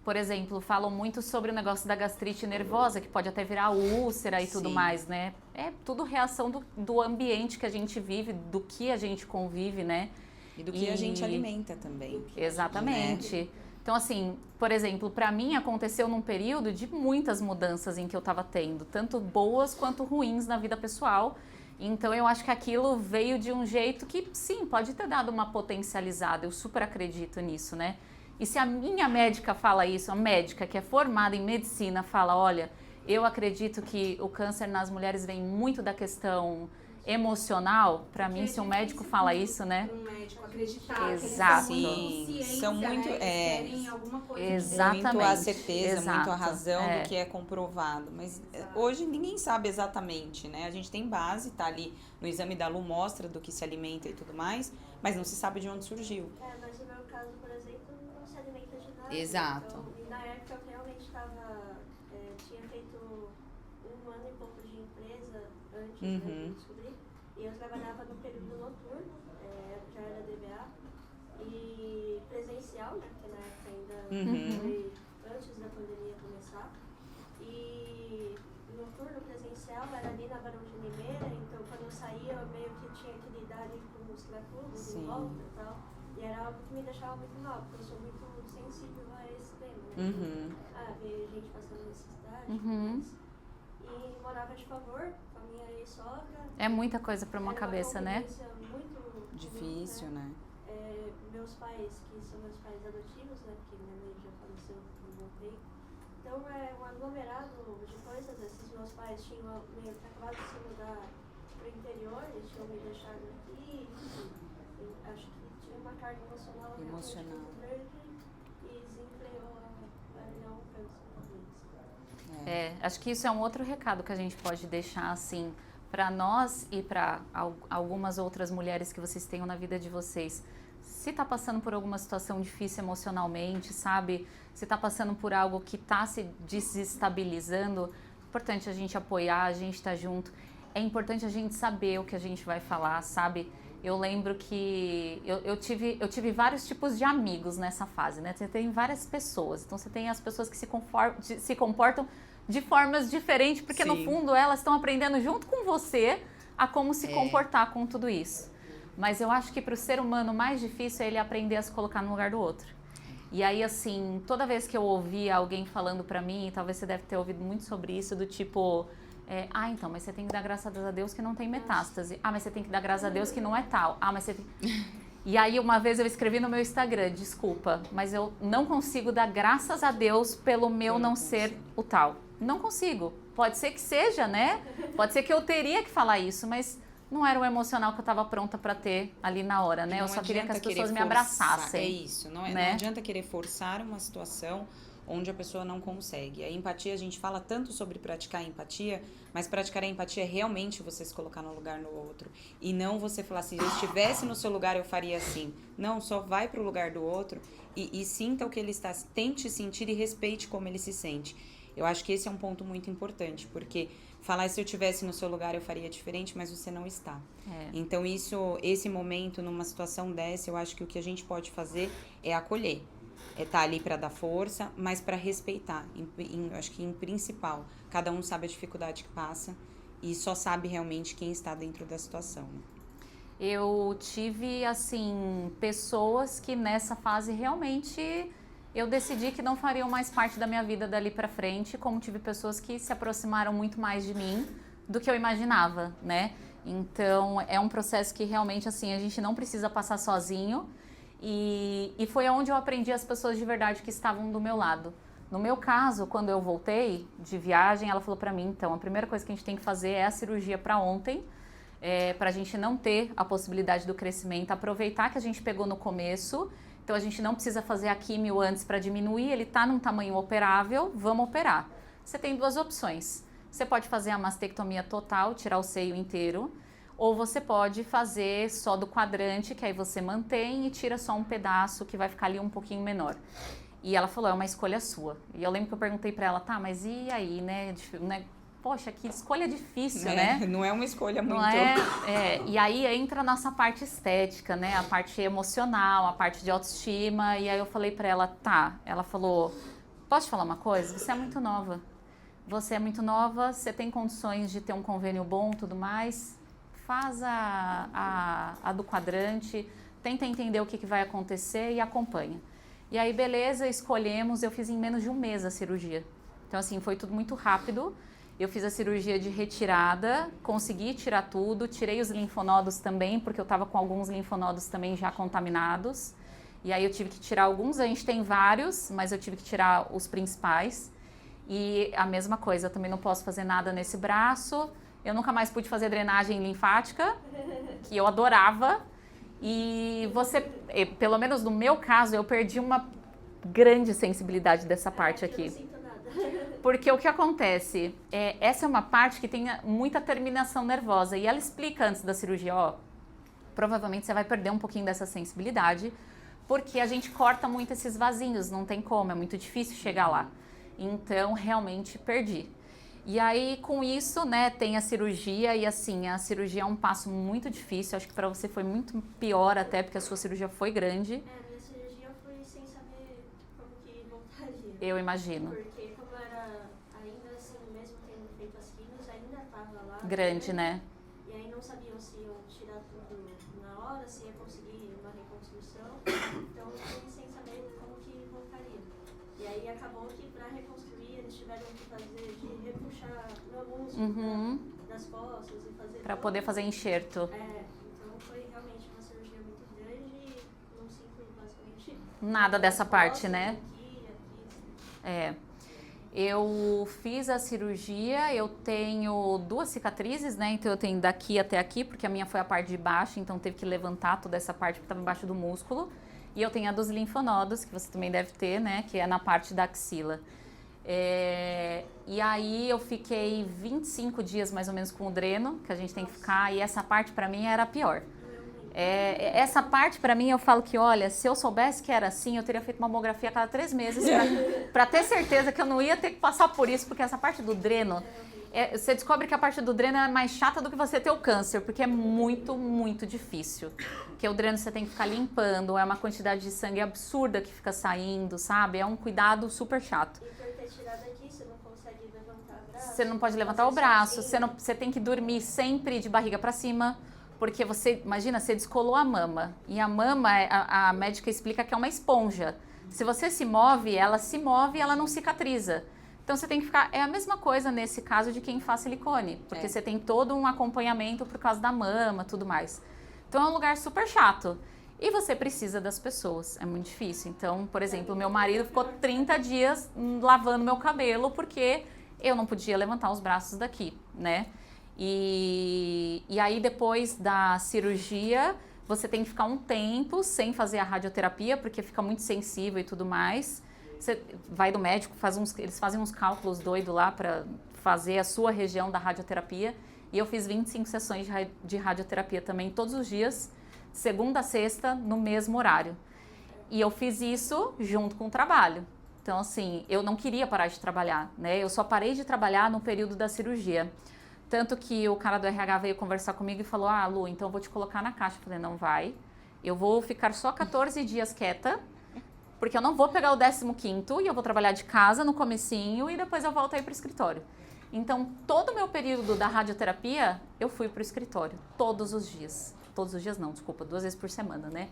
B: Por exemplo, falam muito sobre o negócio da gastrite nervosa, que pode até virar úlcera e tudo mais, né? É tudo reação do ambiente que a gente vive, do que a gente convive, né?
A: E do que a gente alimenta também.
B: Exatamente.
A: Né?
B: Então, assim, por exemplo, para mim aconteceu num período de muitas mudanças em que eu estava tendo, tanto boas quanto ruins na vida pessoal. Então, eu acho que aquilo veio de um jeito que, sim, pode ter dado uma potencializada. Eu super acredito nisso, né? E se a minha médica fala isso, a médica que é formada em medicina fala, olha, eu acredito que o câncer nas mulheres vem muito da questão emocional, para mim, se um médico fala isso, né?
F: Um médico acreditar.
B: Exato.
A: Sim, são muito,
F: alguma coisa.
B: Exatamente.
A: Muito a certeza,
B: Exato.
A: muito a razão do que é comprovado. Mas hoje ninguém sabe exatamente, né? A gente tem base, tá ali no exame da Lu, mostra do que se alimenta e tudo mais, mas não se sabe de onde surgiu.
E: Mas no meu caso, por exemplo, não se alimenta de nada.
A: Exato.
E: Então, e na época eu realmente tinha feito 1 ano e pouco de empresa antes de descobrir. E eu trabalhava no período noturno, já era DBA, e presencial, né? Porque na época ainda foi antes da pandemia começar. E noturno presencial era ali na Barão de Limeira, então quando eu saía eu meio que tinha que lidar ali com os clubes em volta e tal. E era algo que me deixava muito mal, porque eu sou muito sensível a esse tema, né? Ver gente passando necessidade, e morava de favor com a minha ex-sogra.
B: É muita coisa para uma cabeça, né?
E: Muito
A: difícil, né?
E: Meus pais, que são meus pais adotivos, né? Porque minha mãe já faleceu quando voltei. Então é um aglomerado de coisas. Esses meus pais tinham meio que acabado de se mudar pro interior, eles tinham me deixado aqui. Acho que tinha uma carga emocional muito grande e desenfreou a virar um câncer.
B: Acho que isso é um outro recado que a gente pode deixar, assim, para nós e para algumas outras mulheres que vocês tenham na vida de vocês. Se está passando por alguma situação difícil emocionalmente, sabe? Se está passando por algo que está se desestabilizando, é importante a gente apoiar, a gente estar junto. É importante a gente saber o que a gente vai falar, sabe? Eu lembro que eu tive vários tipos de amigos nessa fase, né? Você tem várias pessoas. Então, você tem as pessoas que se comportam de formas diferentes, porque no fundo elas estão aprendendo junto com você a como se comportar com tudo isso. Mas eu acho que para o ser humano o mais difícil é ele aprender a se colocar no lugar do outro. E aí, assim, toda vez que eu ouvia alguém falando para mim, talvez você deve ter ouvido muito sobre isso, do tipo... então, mas você tem que dar graças a Deus que não tem metástase. Mas você tem que dar graças a Deus que não é tal. Mas você tem... E aí, uma vez eu escrevi no meu Instagram, desculpa, mas eu não consigo dar graças a Deus pelo meu não ser o tal. Não consigo. Pode ser que seja, né? Pode ser que eu teria que falar isso, mas não era o emocional que eu estava pronta para ter ali na hora, né? Eu só queria que as pessoas me abraçassem.
A: É isso, não adianta querer forçar uma situação onde a pessoa não consegue. A empatia, a gente fala tanto sobre praticar a empatia, mas praticar a empatia é realmente você se colocar no lugar do outro. E não você falar assim, se eu estivesse no seu lugar, eu faria assim. Não, só vai pro lugar do outro e sinta o que ele está, tente sentir e respeite como ele se sente. Eu acho que esse é um ponto muito importante, porque falar se eu estivesse no seu lugar eu faria diferente, mas você não está. Então esse momento, numa situação dessa, eu acho que o que a gente pode fazer é acolher. É estar ali para dar força, mas para respeitar. Acho que em principal, cada um sabe a dificuldade que passa e só sabe realmente quem está dentro da situação.
B: Eu tive, assim, pessoas que nessa fase realmente eu decidi que não fariam mais parte da minha vida dali para frente, como tive pessoas que se aproximaram muito mais de mim do que eu imaginava, né? Então, é um processo que realmente, assim, a gente não precisa passar sozinho. E foi onde eu aprendi as pessoas de verdade que estavam do meu lado. No meu caso, quando eu voltei de viagem, ela falou pra mim, então, a primeira coisa que a gente tem que fazer é a cirurgia pra ontem, pra gente não ter a possibilidade do crescimento, aproveitar que a gente pegou no começo, então a gente não precisa fazer a químio antes pra diminuir, ele tá num tamanho operável, vamos operar. Você tem duas opções, você pode fazer a mastectomia total, tirar o seio inteiro, ou você pode fazer só do quadrante, que aí você mantém e tira só um pedaço que vai ficar ali um pouquinho menor. E ela falou, é uma escolha sua. E eu lembro que eu perguntei pra ela, tá, mas e aí, né? Poxa, que escolha difícil, né?
A: Não é uma escolha muito...
B: Não é? E aí entra a nossa parte estética, né? A parte emocional, a parte de autoestima. E aí eu falei pra ela, tá. Ela falou, posso te falar uma coisa? Você é muito nova. Você é muito nova, você tem condições de ter um convênio bom e tudo mais. Faz a do quadrante, tenta entender o que vai acontecer e acompanha. E aí, beleza, escolhemos, eu fiz em menos de um mês a cirurgia. Então, assim, foi tudo muito rápido. Eu fiz a cirurgia de retirada, consegui tirar tudo, tirei os linfonodos também, porque eu estava com alguns linfonodos também já contaminados. E aí eu tive que tirar alguns, a gente tem vários, mas eu tive que tirar os principais. E a mesma coisa, eu também não posso fazer nada nesse braço. Eu nunca mais pude fazer drenagem linfática, que eu adorava. E você, pelo menos no meu caso, eu perdi uma grande sensibilidade dessa parte aqui.
E: Eu não sinto nada.
B: Porque o que acontece, essa é uma parte que tem muita terminação nervosa. E ela explica antes da cirurgia, ó, provavelmente você vai perder um pouquinho dessa sensibilidade, porque a gente corta muito esses vasinhos, não tem como, é muito difícil chegar lá. Então, realmente perdi. E aí, com isso, né, tem a cirurgia e assim, a cirurgia é um passo muito difícil. Acho que pra você foi muito pior até, porque a sua cirurgia foi grande.
E: Minha cirurgia eu fui sem saber como que voltaria.
B: Eu imagino.
E: Porque como era ainda assim, mesmo tendo feito as químios, ainda tava lá.
B: Grande, né?
E: E aí não sabiam se iam tirar tudo na hora, se ia conseguir uma reconstrução. Então eu fui sem saber como que voltaria. E aí acabou que pra reconstruir eles tiveram que fazer de repuxar meu músculo das costas e fazer.
B: Pra poder fazer enxerto.
E: Então foi realmente uma cirurgia muito grande e não sinto basicamente
B: Nada dessa parte, né?
E: Aqui.
B: Eu fiz a cirurgia, eu tenho 2 cicatrizes, né? Então eu tenho daqui até aqui, porque a minha foi a parte de baixo, então teve que levantar toda essa parte que estava embaixo do músculo. E eu tenho a dos linfonodos, que você também deve ter, né? Que é na parte da axila. E aí eu fiquei 25 dias mais ou menos com o dreno, que a gente tem que ficar, e essa parte pra mim era a pior. Essa parte pra mim eu falo que, olha, se eu soubesse que era assim, eu teria feito mamografia a cada 3 meses pra ter certeza que eu não ia ter que passar por isso, porque essa parte do dreno, você descobre que a parte do dreno é mais chata do que você ter o câncer, porque é muito, muito difícil. Porque o dreno você tem que ficar limpando, é uma quantidade de sangue absurda que fica saindo, sabe? É um cuidado super chato.
E: E por ter tirado aqui, você não consegue levantar o braço?
B: Você não pode levantar o braço, você tem que dormir sempre de barriga pra cima, porque você, imagina, você descolou a mama, e a mama, a médica explica que é uma esponja. Se você se move e ela não cicatriza. Então você tem que ficar, é a mesma coisa nesse caso de quem faz silicone, porque você tem todo um acompanhamento por causa da mama, tudo mais. Então é um lugar super chato. E você precisa das pessoas, é muito difícil. Então, por exemplo, meu marido ficou 30 dias lavando meu cabelo porque eu não podia levantar os braços daqui, né? E aí depois da cirurgia, você tem que ficar um tempo sem fazer a radioterapia, porque fica muito sensível e tudo mais. Você vai do médico, eles fazem uns cálculos doidos lá para fazer a sua região da radioterapia. E eu fiz 25 sessões de radioterapia também todos os dias, segunda a sexta, no mesmo horário. E eu fiz isso junto com o trabalho. Então, assim, eu não queria parar de trabalhar, né? Eu só parei de trabalhar no período da cirurgia. Tanto que o cara do RH veio conversar comigo e falou, Lu, então eu vou te colocar na caixa. Eu falei, não vai. Eu vou ficar só 14 dias quieta, porque eu não vou pegar o 15º e eu vou trabalhar de casa no comecinho e depois eu volto aí pro escritório. Então, todo o meu período da radioterapia, eu fui pro escritório, todos os dias. Todos os dias não, desculpa, 2 vezes por semana, né?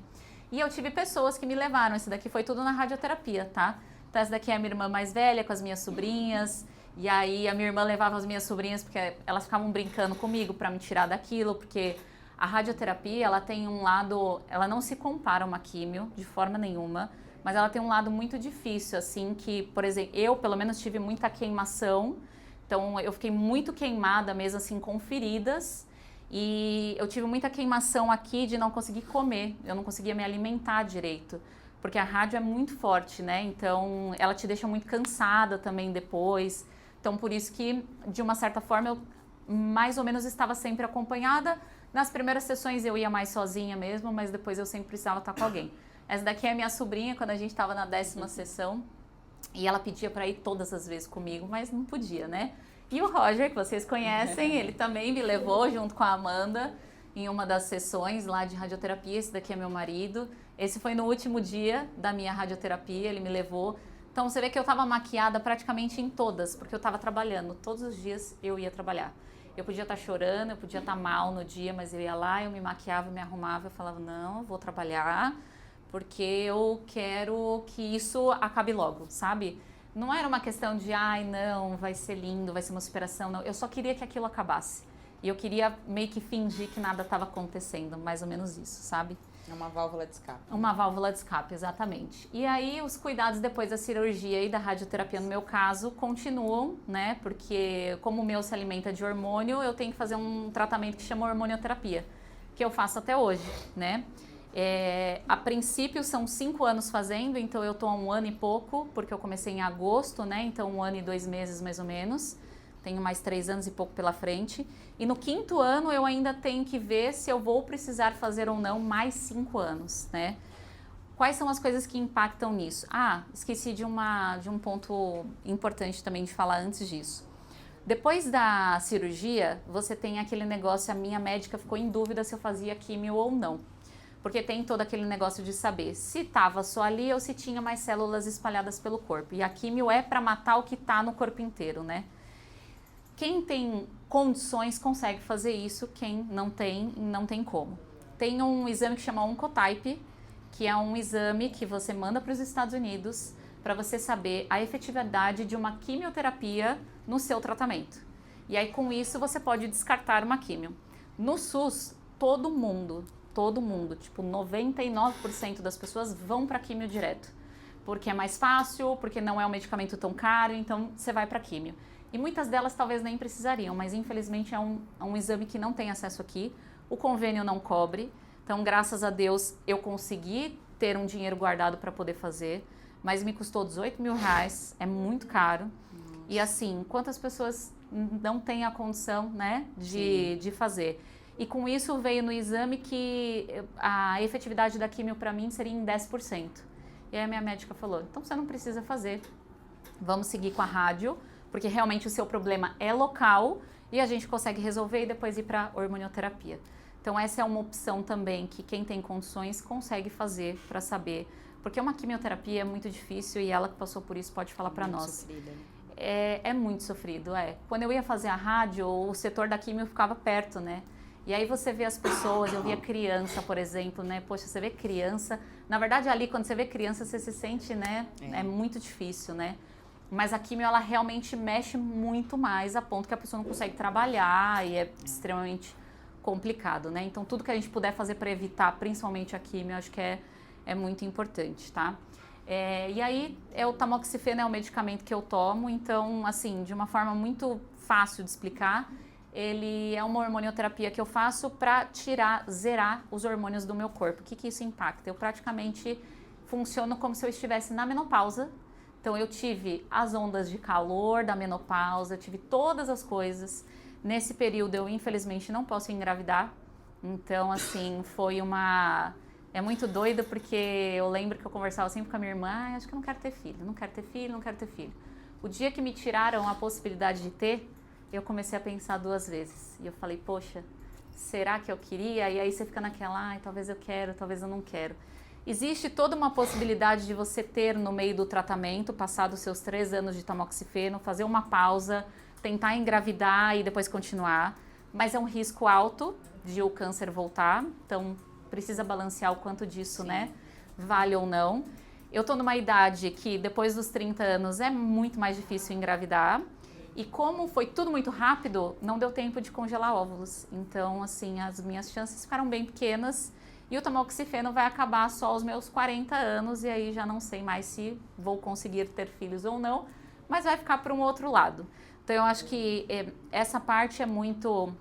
B: E eu tive pessoas que me levaram, esse daqui foi tudo na radioterapia, tá? Então, essa daqui é a minha irmã mais velha, com as minhas sobrinhas, e aí a minha irmã levava as minhas sobrinhas, porque elas ficavam brincando comigo pra me tirar daquilo, porque A radioterapia, ela tem um lado, ela não se compara a uma químio de forma nenhuma, mas ela tem um lado muito difícil, assim, que, por exemplo, eu pelo menos tive muita queimação, então eu fiquei muito queimada mesmo, assim, com feridas, e eu tive muita queimação aqui de não conseguir comer, eu não conseguia me alimentar direito, porque a rádio é muito forte, né, então ela te deixa muito cansada também depois, então por isso que, de uma certa forma, eu mais ou menos estava sempre acompanhada. Nas primeiras sessões eu ia mais sozinha mesmo, mas depois eu sempre precisava estar com alguém. Essa daqui é a minha sobrinha, quando a gente estava na 10ª sessão, e ela pedia para ir todas as vezes comigo, mas não podia, né? E o Roger, que vocês conhecem, ele também me levou junto com a Amanda em uma das sessões lá de radioterapia. Esse daqui é meu marido. Esse foi no último dia da minha radioterapia, ele me levou. Então você vê que eu estava maquiada praticamente em todas, porque eu estava trabalhando. Todos os dias eu ia trabalhar. Eu podia estar chorando, eu podia estar mal no dia, mas eu ia lá, eu me maquiava, me arrumava, eu falava, não, eu vou trabalhar, porque eu quero que isso acabe logo, sabe? Não era uma questão de, ai, não, vai ser lindo, vai ser uma superação, não. Eu só queria que aquilo acabasse. E eu queria meio que fingir que nada estava acontecendo, mais ou menos isso, sabe?
A: É uma válvula de escape.
B: Uma válvula de escape, exatamente. E aí os cuidados depois da cirurgia e da radioterapia, no meu caso, continuam, né? Porque como o meu se alimenta de hormônio, eu tenho que fazer um tratamento que chama hormonioterapia, que eu faço até hoje, né? A princípio são 5 anos fazendo, então eu tô há 1 ano e pouco, porque eu comecei em agosto, né? Então 1 ano e 2 meses mais ou menos. Tenho mais 3 anos e pouco pela frente. E no 5º ano eu ainda tenho que ver se eu vou precisar fazer ou não mais 5 anos, né? Quais são as coisas que impactam nisso? Ah, esqueci de um ponto importante também de falar antes disso. Depois da cirurgia, você tem aquele negócio, a minha médica ficou em dúvida se eu fazia químio ou não. Porque tem todo aquele negócio de saber se estava só ali ou se tinha mais células espalhadas pelo corpo. E a químio é para matar o que está no corpo inteiro, né? Quem tem condições consegue fazer isso, quem não tem como. Tem um exame que chama Oncotype, que é um exame que você manda para os Estados Unidos para você saber a efetividade de uma quimioterapia no seu tratamento. E aí com isso você pode descartar uma químio. No SUS, todo mundo, tipo 99% das pessoas vão para químio direto. Porque é mais fácil, porque não é um medicamento tão caro, então você vai para químio. E muitas delas talvez nem precisariam, mas infelizmente é um exame que não tem acesso aqui. O convênio não cobre, então graças a Deus eu consegui ter um dinheiro guardado para poder fazer, mas me custou R$18.000, é muito caro. E assim, quantas pessoas não têm a condição, né, de fazer? E com isso veio no exame que a efetividade da químio para mim seria em 10%. E aí a minha médica falou, então você não precisa fazer, vamos seguir com a rádio, porque realmente o seu problema é local e a gente consegue resolver e depois ir para hormonioterapia. Então essa é uma opção também que quem tem condições consegue fazer para saber, porque uma quimioterapia é muito difícil e ela que passou por isso pode falar para nós.
A: Sofrida, né?
B: É muito sofrido, é. Quando eu ia fazer a rádio, o setor da quimio ficava perto, né? E aí você vê as pessoas, eu via criança, por exemplo, né? Poxa, você vê criança, na verdade ali quando você vê criança você se sente, né? É muito difícil, né? Mas a quimio, ela realmente mexe muito mais, a ponto que a pessoa não consegue trabalhar e é extremamente complicado, né? Então, tudo que a gente puder fazer para evitar, principalmente a quimio, eu acho que é muito importante, tá? E aí, o tamoxifeno é o medicamento que eu tomo, então, assim, de uma forma muito fácil de explicar, ele é uma hormonioterapia que eu faço para zerar os hormônios do meu corpo. O que isso impacta? Eu praticamente funciono como se eu estivesse na menopausa. Então, eu tive as ondas de calor da menopausa, tive todas as coisas. Nesse período, eu infelizmente não posso engravidar. Então, assim, foi uma... É muito doido porque eu lembro que eu conversava sempre com a minha irmã, acho que eu não quero ter filho, não quero ter filho, não quero ter filho. O dia que me tiraram a possibilidade de ter, eu comecei a pensar 2 vezes. E eu falei, poxa, será que eu queria? E aí você fica naquela, ai, talvez eu quero, talvez eu não quero. Existe toda uma possibilidade de você ter no meio do tratamento, passado os seus 3 anos de tamoxifeno, fazer uma pausa, tentar engravidar e depois continuar, mas é um risco alto de o câncer voltar, então precisa balancear o quanto disso, né, vale ou não. Eu tô numa idade que depois dos 30 anos é muito mais difícil engravidar E como foi tudo muito rápido, não deu tempo de congelar óvulos. Então, assim, as minhas chances ficaram bem pequenas. E o tamoxifeno vai acabar só aos meus 40 anos. E aí já não sei mais se vou conseguir ter filhos ou não. Mas vai ficar para um outro lado. Então, eu acho que essa parte é muito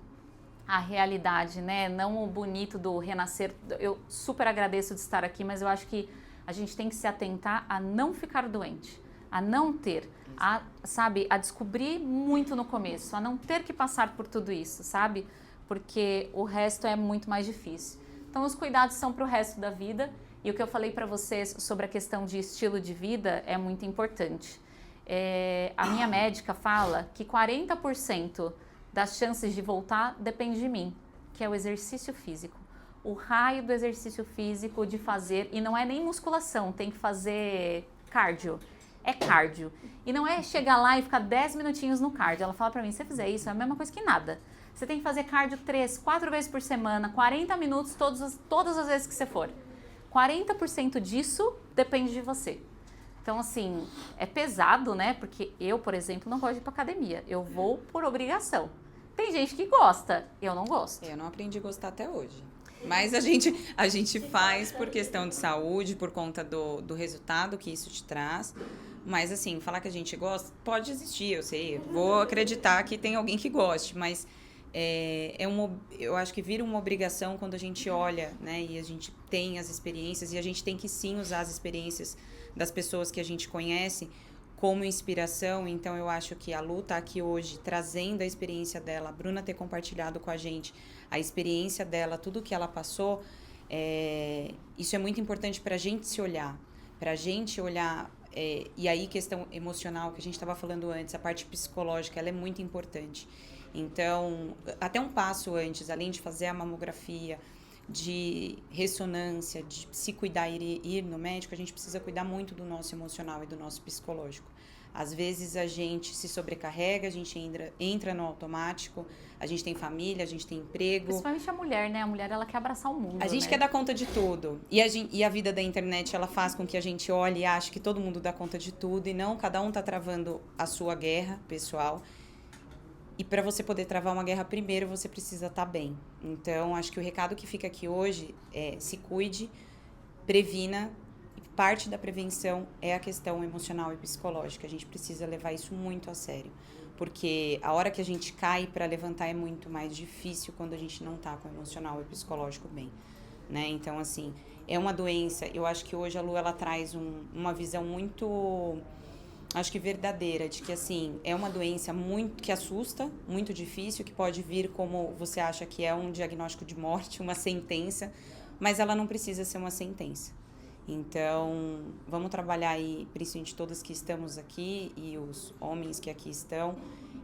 B: a realidade, né? Não o bonito do renascer. Eu super agradeço de estar aqui, mas eu acho que a gente tem que se atentar a não ficar doente, a não ter, a descobrir muito no começo, a não ter que passar por tudo isso, sabe? Porque o resto é muito mais difícil. Então, os cuidados são para o resto da vida. E o que eu falei para vocês sobre a questão de estilo de vida é muito importante. A minha médica fala que 40% das chances de voltar depende de mim, que é o exercício físico. O raio do exercício físico de fazer, e não é nem musculação, tem que fazer cardio. É cardio. E não é chegar lá e ficar 10 minutinhos no cardio. Ela fala pra mim, se você fizer isso, é a mesma coisa que nada. Você tem que fazer cardio 3, 4 vezes por semana, 40 minutos todas as vezes que você for. 40% disso depende de você. Então, assim, é pesado, né? Porque eu, por exemplo, não gosto de ir pra academia. Eu vou por obrigação. Tem gente que gosta, eu não gosto.
A: Eu não aprendi a gostar até hoje. Mas a gente faz por questão de saúde, por conta do resultado que isso te traz. Mas, assim, falar que a gente gosta, pode existir, eu sei. Vou acreditar que tem alguém que goste, mas eu acho que vira uma obrigação quando a gente olha, né? E a gente tem as experiências, e a gente tem que sim usar as experiências das pessoas que a gente conhece como inspiração. Então, eu acho que a Lu tá aqui hoje trazendo a experiência dela, a Bruna ter compartilhado com a gente a experiência dela, tudo que ela passou, isso é muito importante para a gente se olhar, e aí questão emocional, que a gente estava falando antes, a parte psicológica, ela é muito importante. Então, até um passo antes, além de fazer a mamografia, de ressonância, de se cuidar e ir no médico, a gente precisa cuidar muito do nosso emocional e do nosso psicológico. Às vezes a gente se sobrecarrega, a gente entra no automático, a gente tem família, a gente tem emprego.
B: Principalmente a mulher, né? A mulher, ela quer abraçar o mundo,
A: A gente quer dar conta de tudo. E a vida da internet, ela faz com que a gente olhe e ache que todo mundo dá conta de tudo, e não, cada um tá travando a sua guerra pessoal. E para você poder travar uma guerra primeiro, você precisa estar bem. Então, acho que o recado que fica aqui hoje é: se cuide, previna. Parte da prevenção é a questão emocional e psicológica. A gente precisa levar isso muito a sério. Porque a hora que a gente cai para levantar é muito mais difícil quando a gente não tá com o emocional e psicológico bem, né? Então, assim, é uma doença. Eu acho que hoje a Lu, ela traz uma visão muito, acho que verdadeira, de que, assim, é uma doença muito que assusta, muito difícil, que pode vir como você acha que é um diagnóstico de morte, uma sentença, mas ela não precisa ser uma sentença. Então, vamos trabalhar aí, principalmente todas que estamos aqui e os homens que aqui estão.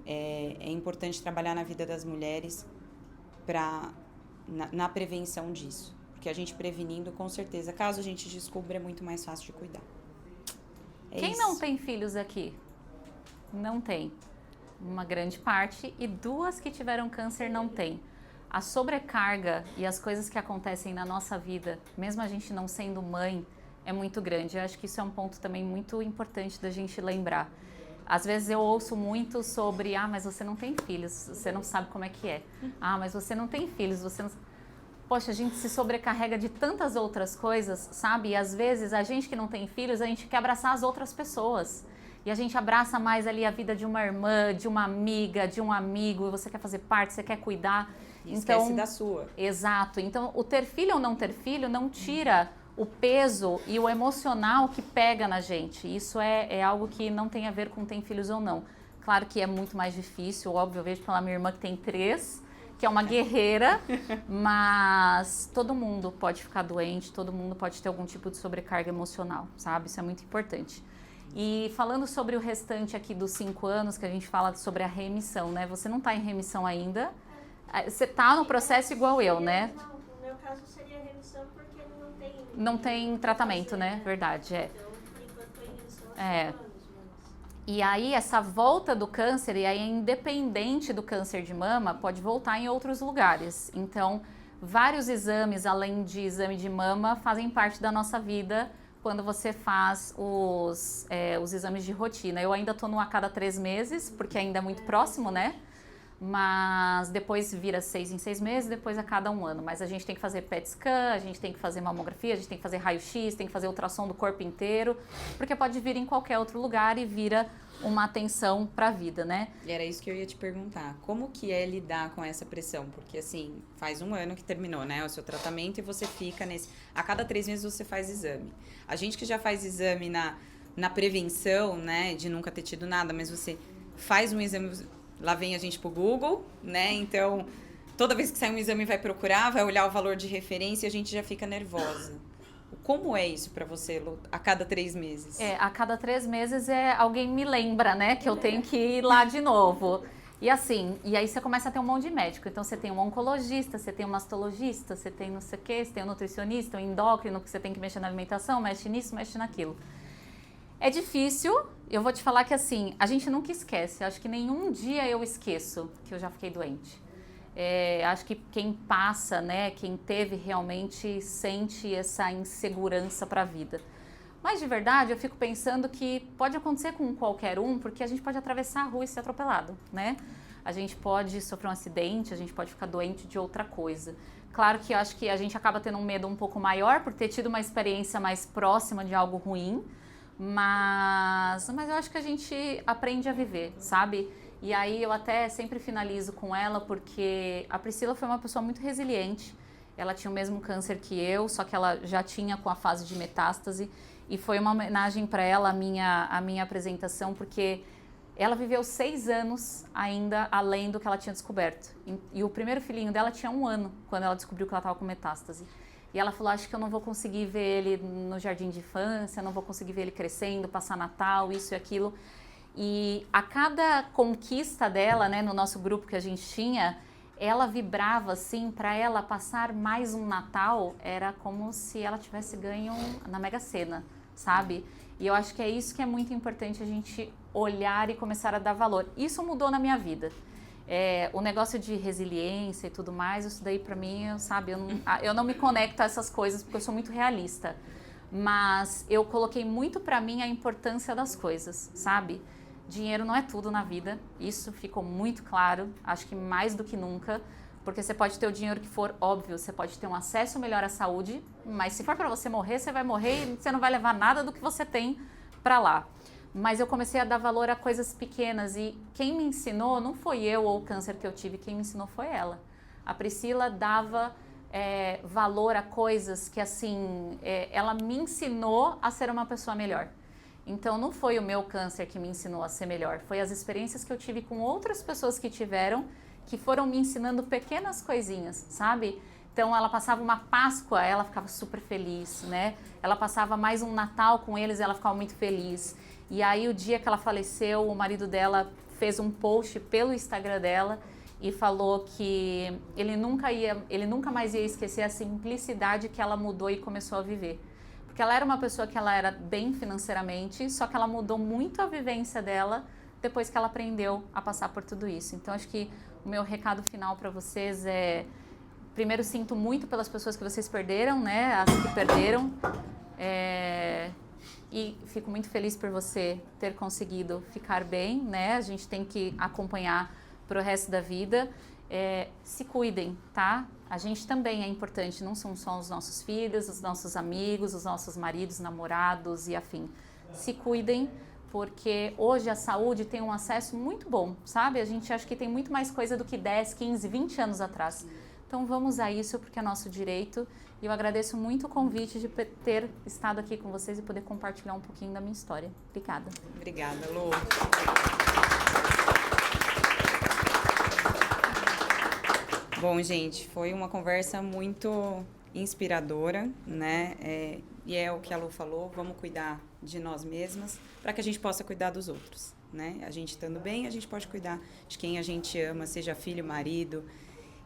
A: É importante trabalhar na vida das mulheres na prevenção disso. Porque a gente prevenindo, com certeza, caso a gente descubra, é muito mais fácil de cuidar.
B: Quem não tem filhos aqui? Não tem. Uma grande parte. E 2 que tiveram câncer não tem. A sobrecarga e as coisas que acontecem na nossa vida, mesmo a gente não sendo mãe, é muito grande. Eu acho que isso é um ponto também muito importante da gente lembrar. Às vezes eu ouço muito sobre, mas você não tem filhos, você não sabe como é que é. Mas você não tem filhos, você não... Poxa, a gente se sobrecarrega de tantas outras coisas, sabe? E às vezes a gente que não tem filhos, a gente quer abraçar as outras pessoas. E a gente abraça mais ali a vida de uma irmã, de uma amiga, de um amigo, e você quer fazer parte, você quer cuidar.
A: E esquece da sua.
B: Exato. Então, o ter filho ou não ter filho não tira o peso e o emocional que pega na gente. Isso é algo que não tem a ver com ter filhos ou não. Claro que é muito mais difícil, óbvio, eu vejo pela minha irmã que tem 3, que é uma guerreira, mas todo mundo pode ficar doente, todo mundo pode ter algum tipo de sobrecarga emocional, sabe? Isso é muito importante. E falando sobre o restante aqui dos 5 anos, que a gente fala sobre a remissão, né? Você não está em remissão ainda. Você está no processo igual eu, né?
E: Não, no meu caso seria remissão porque não tem...
B: Não tem tratamento, né? Verdade,
E: Então, por enquanto, tô em remissão há 5 anos.
B: E aí, essa volta do câncer, e aí independente do câncer de mama, pode voltar em outros lugares. Então, vários exames, além de exame de mama, fazem parte da nossa vida quando você faz os exames de rotina. Eu ainda estou no a cada 3 meses, porque ainda é muito próximo, né? Mas depois vira 6 em 6 meses, depois a cada 1 ano. Mas a gente tem que fazer PET scan, a gente tem que fazer mamografia, a gente tem que fazer raio-x, tem que fazer ultrassom do corpo inteiro, porque pode vir em qualquer outro lugar e vira uma atenção para a vida, né?
A: E era isso que eu ia te perguntar. Como que é lidar com essa pressão? Porque, assim, faz 1 ano que terminou, né, o seu tratamento e você fica nesse... A cada 3 meses você faz exame. A gente que já faz exame na prevenção, né, de nunca ter tido nada, mas você faz um exame... Lá vem a gente pro Google, né? Então, toda vez que sai um exame vai procurar, vai olhar o valor de referência e a gente já fica nervosa. Como é isso pra você, Lu, a cada 3 meses?
B: A cada 3 meses alguém me lembra, né, que eu tenho que ir lá de novo. E assim, e aí você começa a ter um monte de médico. Então você tem um oncologista, você tem um mastologista, você tem não sei o quê, você tem um nutricionista, um endócrino, que você tem que mexer na alimentação, mexe nisso, mexe naquilo. É difícil, eu vou te falar que assim, a gente nunca esquece. Acho que nenhum dia eu esqueço que eu já fiquei doente. Acho que quem passa, né, quem teve realmente sente essa insegurança para a vida. Mas de verdade eu fico pensando que pode acontecer com qualquer um, porque a gente pode atravessar a rua e ser atropelado, né? A gente pode sofrer um acidente, a gente pode ficar doente de outra coisa. Claro que eu acho que a gente acaba tendo um medo um pouco maior por ter tido uma experiência mais próxima de algo ruim, mas eu acho que a gente aprende a viver, sabe? E aí eu até sempre finalizo com ela, porque a Priscila foi uma pessoa muito resiliente. Ela tinha o mesmo câncer que eu, só que ela já tinha com a fase de metástase. E foi uma homenagem para ela a minha apresentação, porque ela viveu 6 anos ainda além do que ela tinha descoberto. E o primeiro filhinho dela tinha 1 ano, quando ela descobriu que ela estava com metástase. E ela falou, acho que eu não vou conseguir ver ele no jardim de infância, não vou conseguir ver ele crescendo, passar Natal, isso e aquilo. E a cada conquista dela, né, no nosso grupo que a gente tinha, ela vibrava assim, para ela passar mais um Natal, era como se ela tivesse ganho na Mega Sena, sabe? E eu acho que é isso que é muito importante a gente olhar e começar a dar valor. Isso mudou na minha vida. O negócio de resiliência e tudo mais, isso daí pra mim, sabe, eu não me conecto a essas coisas porque eu sou muito realista. Mas eu coloquei muito pra mim a importância das coisas, sabe? Dinheiro não é tudo na vida, isso ficou muito claro, acho que mais do que nunca, porque você pode ter o dinheiro que for, óbvio, você pode ter um acesso melhor à saúde, mas se for pra você morrer, você vai morrer e você não vai levar nada do que você tem pra lá. Mas eu comecei a dar valor a coisas pequenas e quem me ensinou não foi eu ou o câncer que eu tive, quem me ensinou foi ela. A Priscila dava valor a coisas que assim, ela me ensinou a ser uma pessoa melhor. Então não foi o meu câncer que me ensinou a ser melhor, foi as experiências que eu tive com outras pessoas que tiveram, que foram me ensinando pequenas coisinhas, sabe? Então ela passava uma Páscoa, ela ficava super feliz, né? Ela passava mais um Natal com eles, ela ficava muito feliz. E aí o dia que ela faleceu, o marido dela fez um post pelo Instagram dela e falou que ele nunca mais ia esquecer a simplicidade que ela mudou e começou a viver. Porque ela era uma pessoa que ela era bem financeiramente, só que ela mudou muito a vivência dela depois que ela aprendeu a passar por tudo isso. Então acho que o meu recado final para vocês é: primeiro, sinto muito pelas pessoas que vocês perderam, né? As que perderam. E fico muito feliz por você ter conseguido ficar bem, né? A gente tem que acompanhar pro resto da vida. Se cuidem, tá? A gente também é importante, não são só os nossos filhos, os nossos amigos, os nossos maridos, namorados e afim. Se cuidem, porque hoje a saúde tem um acesso muito bom, sabe? A gente acha que tem muito mais coisa do que 10, 15, 20 anos atrás. Então vamos a isso, porque é nosso direito. E eu agradeço muito o convite de ter estado aqui com vocês e poder compartilhar um pouquinho da minha história. Obrigada.
A: Obrigada, Lu. Bom, gente, foi uma conversa muito inspiradora, né? E é o que a Lu falou, vamos cuidar de nós mesmas para que a gente possa cuidar dos outros, né? A gente estando bem, a gente pode cuidar de quem a gente ama, seja filho, marido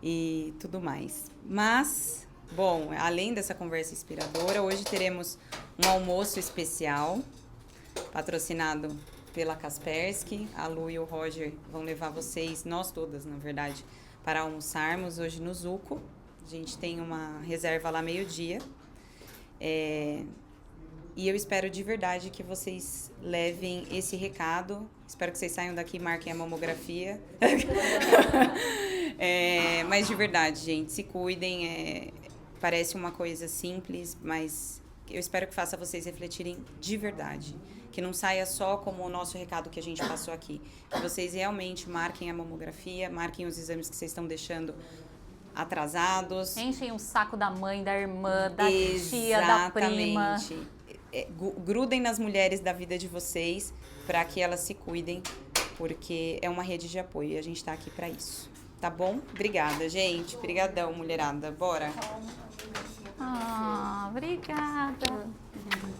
A: e tudo mais. Mas, bom, além dessa conversa inspiradora, hoje teremos um almoço especial, patrocinado pela Kaspersky. A Lu e o Roger vão levar vocês, nós todas, na verdade, para almoçarmos hoje no Zuco. A gente tem uma reserva lá meio-dia. E eu espero de verdade que vocês levem esse recado. Espero que vocês saiam daqui e marquem a mamografia. Mas de verdade, gente, se cuidem. Parece uma coisa simples, mas eu espero que faça vocês refletirem de verdade. Que não saia só como o nosso recado que a gente passou aqui. Que vocês realmente marquem a mamografia, marquem os exames que vocês estão deixando atrasados.
B: Enchem o saco da mãe, da irmã, da tia, da prima.
A: Grudem nas mulheres da vida de vocês para que elas se cuidem, porque é uma rede de apoio e a gente está aqui para isso. Tá bom? Obrigada, gente. Obrigadão, mulherada. Bora.
B: Obrigada.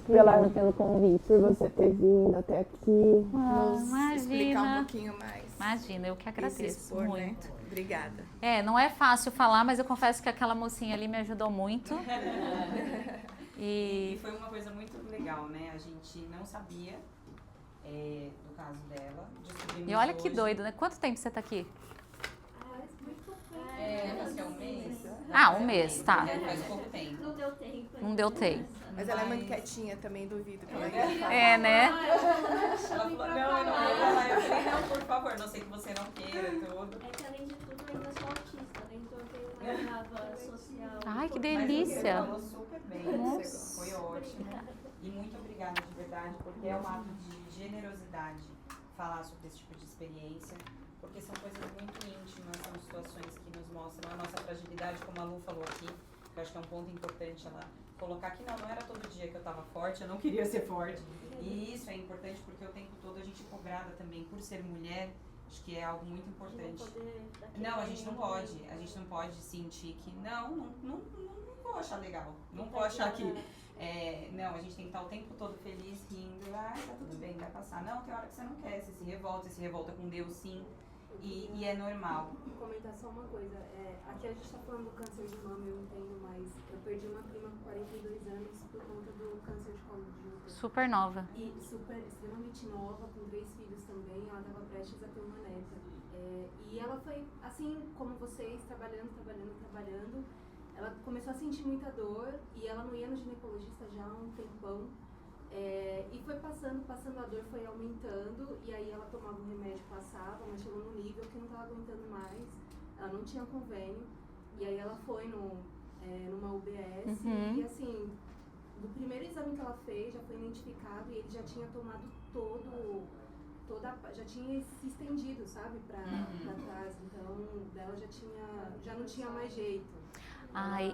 J: Pelo convite, por você ter vindo até aqui, nos explicar um pouquinho mais.
B: Imagina, eu que agradeço muito.
J: Né? Obrigada.
B: Não é fácil falar, mas eu confesso que aquela mocinha ali me ajudou muito.
A: E foi uma coisa muito legal, né? A gente não sabia do caso dela.
B: E olha que doido, né? Quanto tempo você tá aqui?
A: Acho que é um mês.
B: Um mês, tá.
A: Faz pouco tempo.
B: Não deu tempo.
J: Mas ela é muito quietinha também, duvido que ela ia falar.
B: Né?
A: Ela falou, não, eu não vou falar. Eu falei, não, por favor, não sei que você não queira e tudo.
E: É que além de tudo, eu ainda sou autista, né? Então eu tenho uma trava social.
B: Ai, que delícia.
A: Mas você falou super bem, foi ótimo. E muito obrigada de verdade, porque é um ato de generosidade falar sobre esse tipo de experiência, porque são coisas muito íntimas, são situações que nos mostram a nossa fragilidade, como a Lu falou aqui, que eu acho que é um ponto importante ela colocar que não era todo dia que eu estava forte, eu não queria ser forte. E isso é importante porque o tempo todo a gente é cobrada também por ser mulher, acho que é algo muito importante. Não, a gente não pode sentir que não vou achar legal, não vou achar que... não, a gente tem que estar o tempo todo feliz, rindo, tá tudo bem, vai passar. Não, tem hora que você não quer, você se revolta com Deus, sim. E é normal.
F: Vou comentar só uma coisa. Aqui a gente está falando do câncer de mama, eu entendo, mas eu perdi uma prima com 42 anos por conta do câncer de colo de útero.
B: Super nova.
F: E extremamente nova, com 3 filhos também. Ela estava prestes a ter uma neta. E ela foi, assim como vocês, trabalhando. Ela começou a sentir muita dor e ela não ia no ginecologista já há um tempão. E foi passando, a dor foi aumentando, e aí ela tomava um remédio, passava, mas chegou num nível que não estava aguentando mais, ela não tinha convênio, e aí ela foi numa UBS, e assim, do primeiro exame que ela fez, já foi identificado, e ele já tinha tomado já tinha se estendido, sabe, pra trás, então dela já não tinha mais jeito.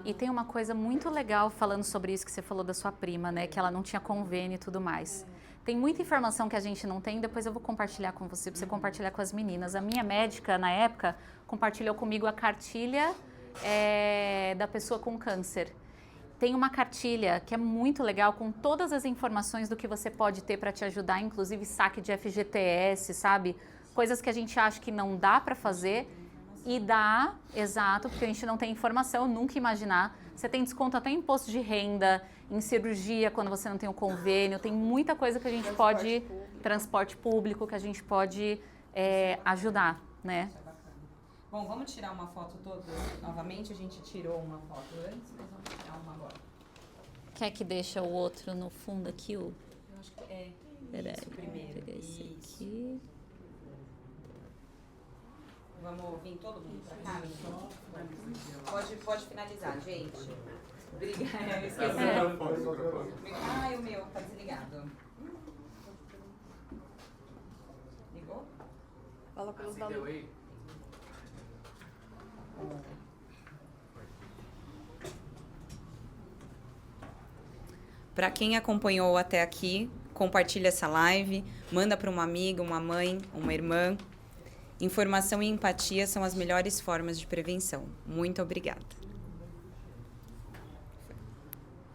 B: E tem uma coisa muito legal falando sobre isso que você falou da sua prima, né? Que ela não tinha convênio e tudo mais. Tem muita informação que a gente não tem, depois eu vou compartilhar com você, pra você compartilhar com as meninas. A minha médica, na época, compartilhou comigo a cartilha da pessoa com câncer. Tem uma cartilha que é muito legal, com todas as informações do que você pode ter para te ajudar, inclusive saque de FGTS, sabe? Coisas que a gente acha que não dá para fazer. E dá, exato, porque a gente não tem informação, nunca imaginar. Você tem desconto até em imposto de renda, em cirurgia, quando você não tem o convênio. Tem muita coisa que a gente pode... Transporte público, que a gente pode ajudar, né?
A: Bom, vamos tirar uma foto toda novamente. A gente tirou uma foto antes, mas vamos tirar uma agora.
B: Quer que deixa o outro no fundo aqui? Eu
A: acho que é.
B: Peraí,
A: isso primeiro.
B: pegar esse aqui.
A: Vamos vir todo mundo pra cá, então? Pode finalizar, gente. Obrigada. Eu esqueci. O meu tá desligado. Ligou?
K: Fala pelos valores.
A: Para quem acompanhou até aqui, compartilha essa live, manda para uma amiga, uma mãe, uma irmã. Informação e empatia são as melhores formas de prevenção. Muito obrigada.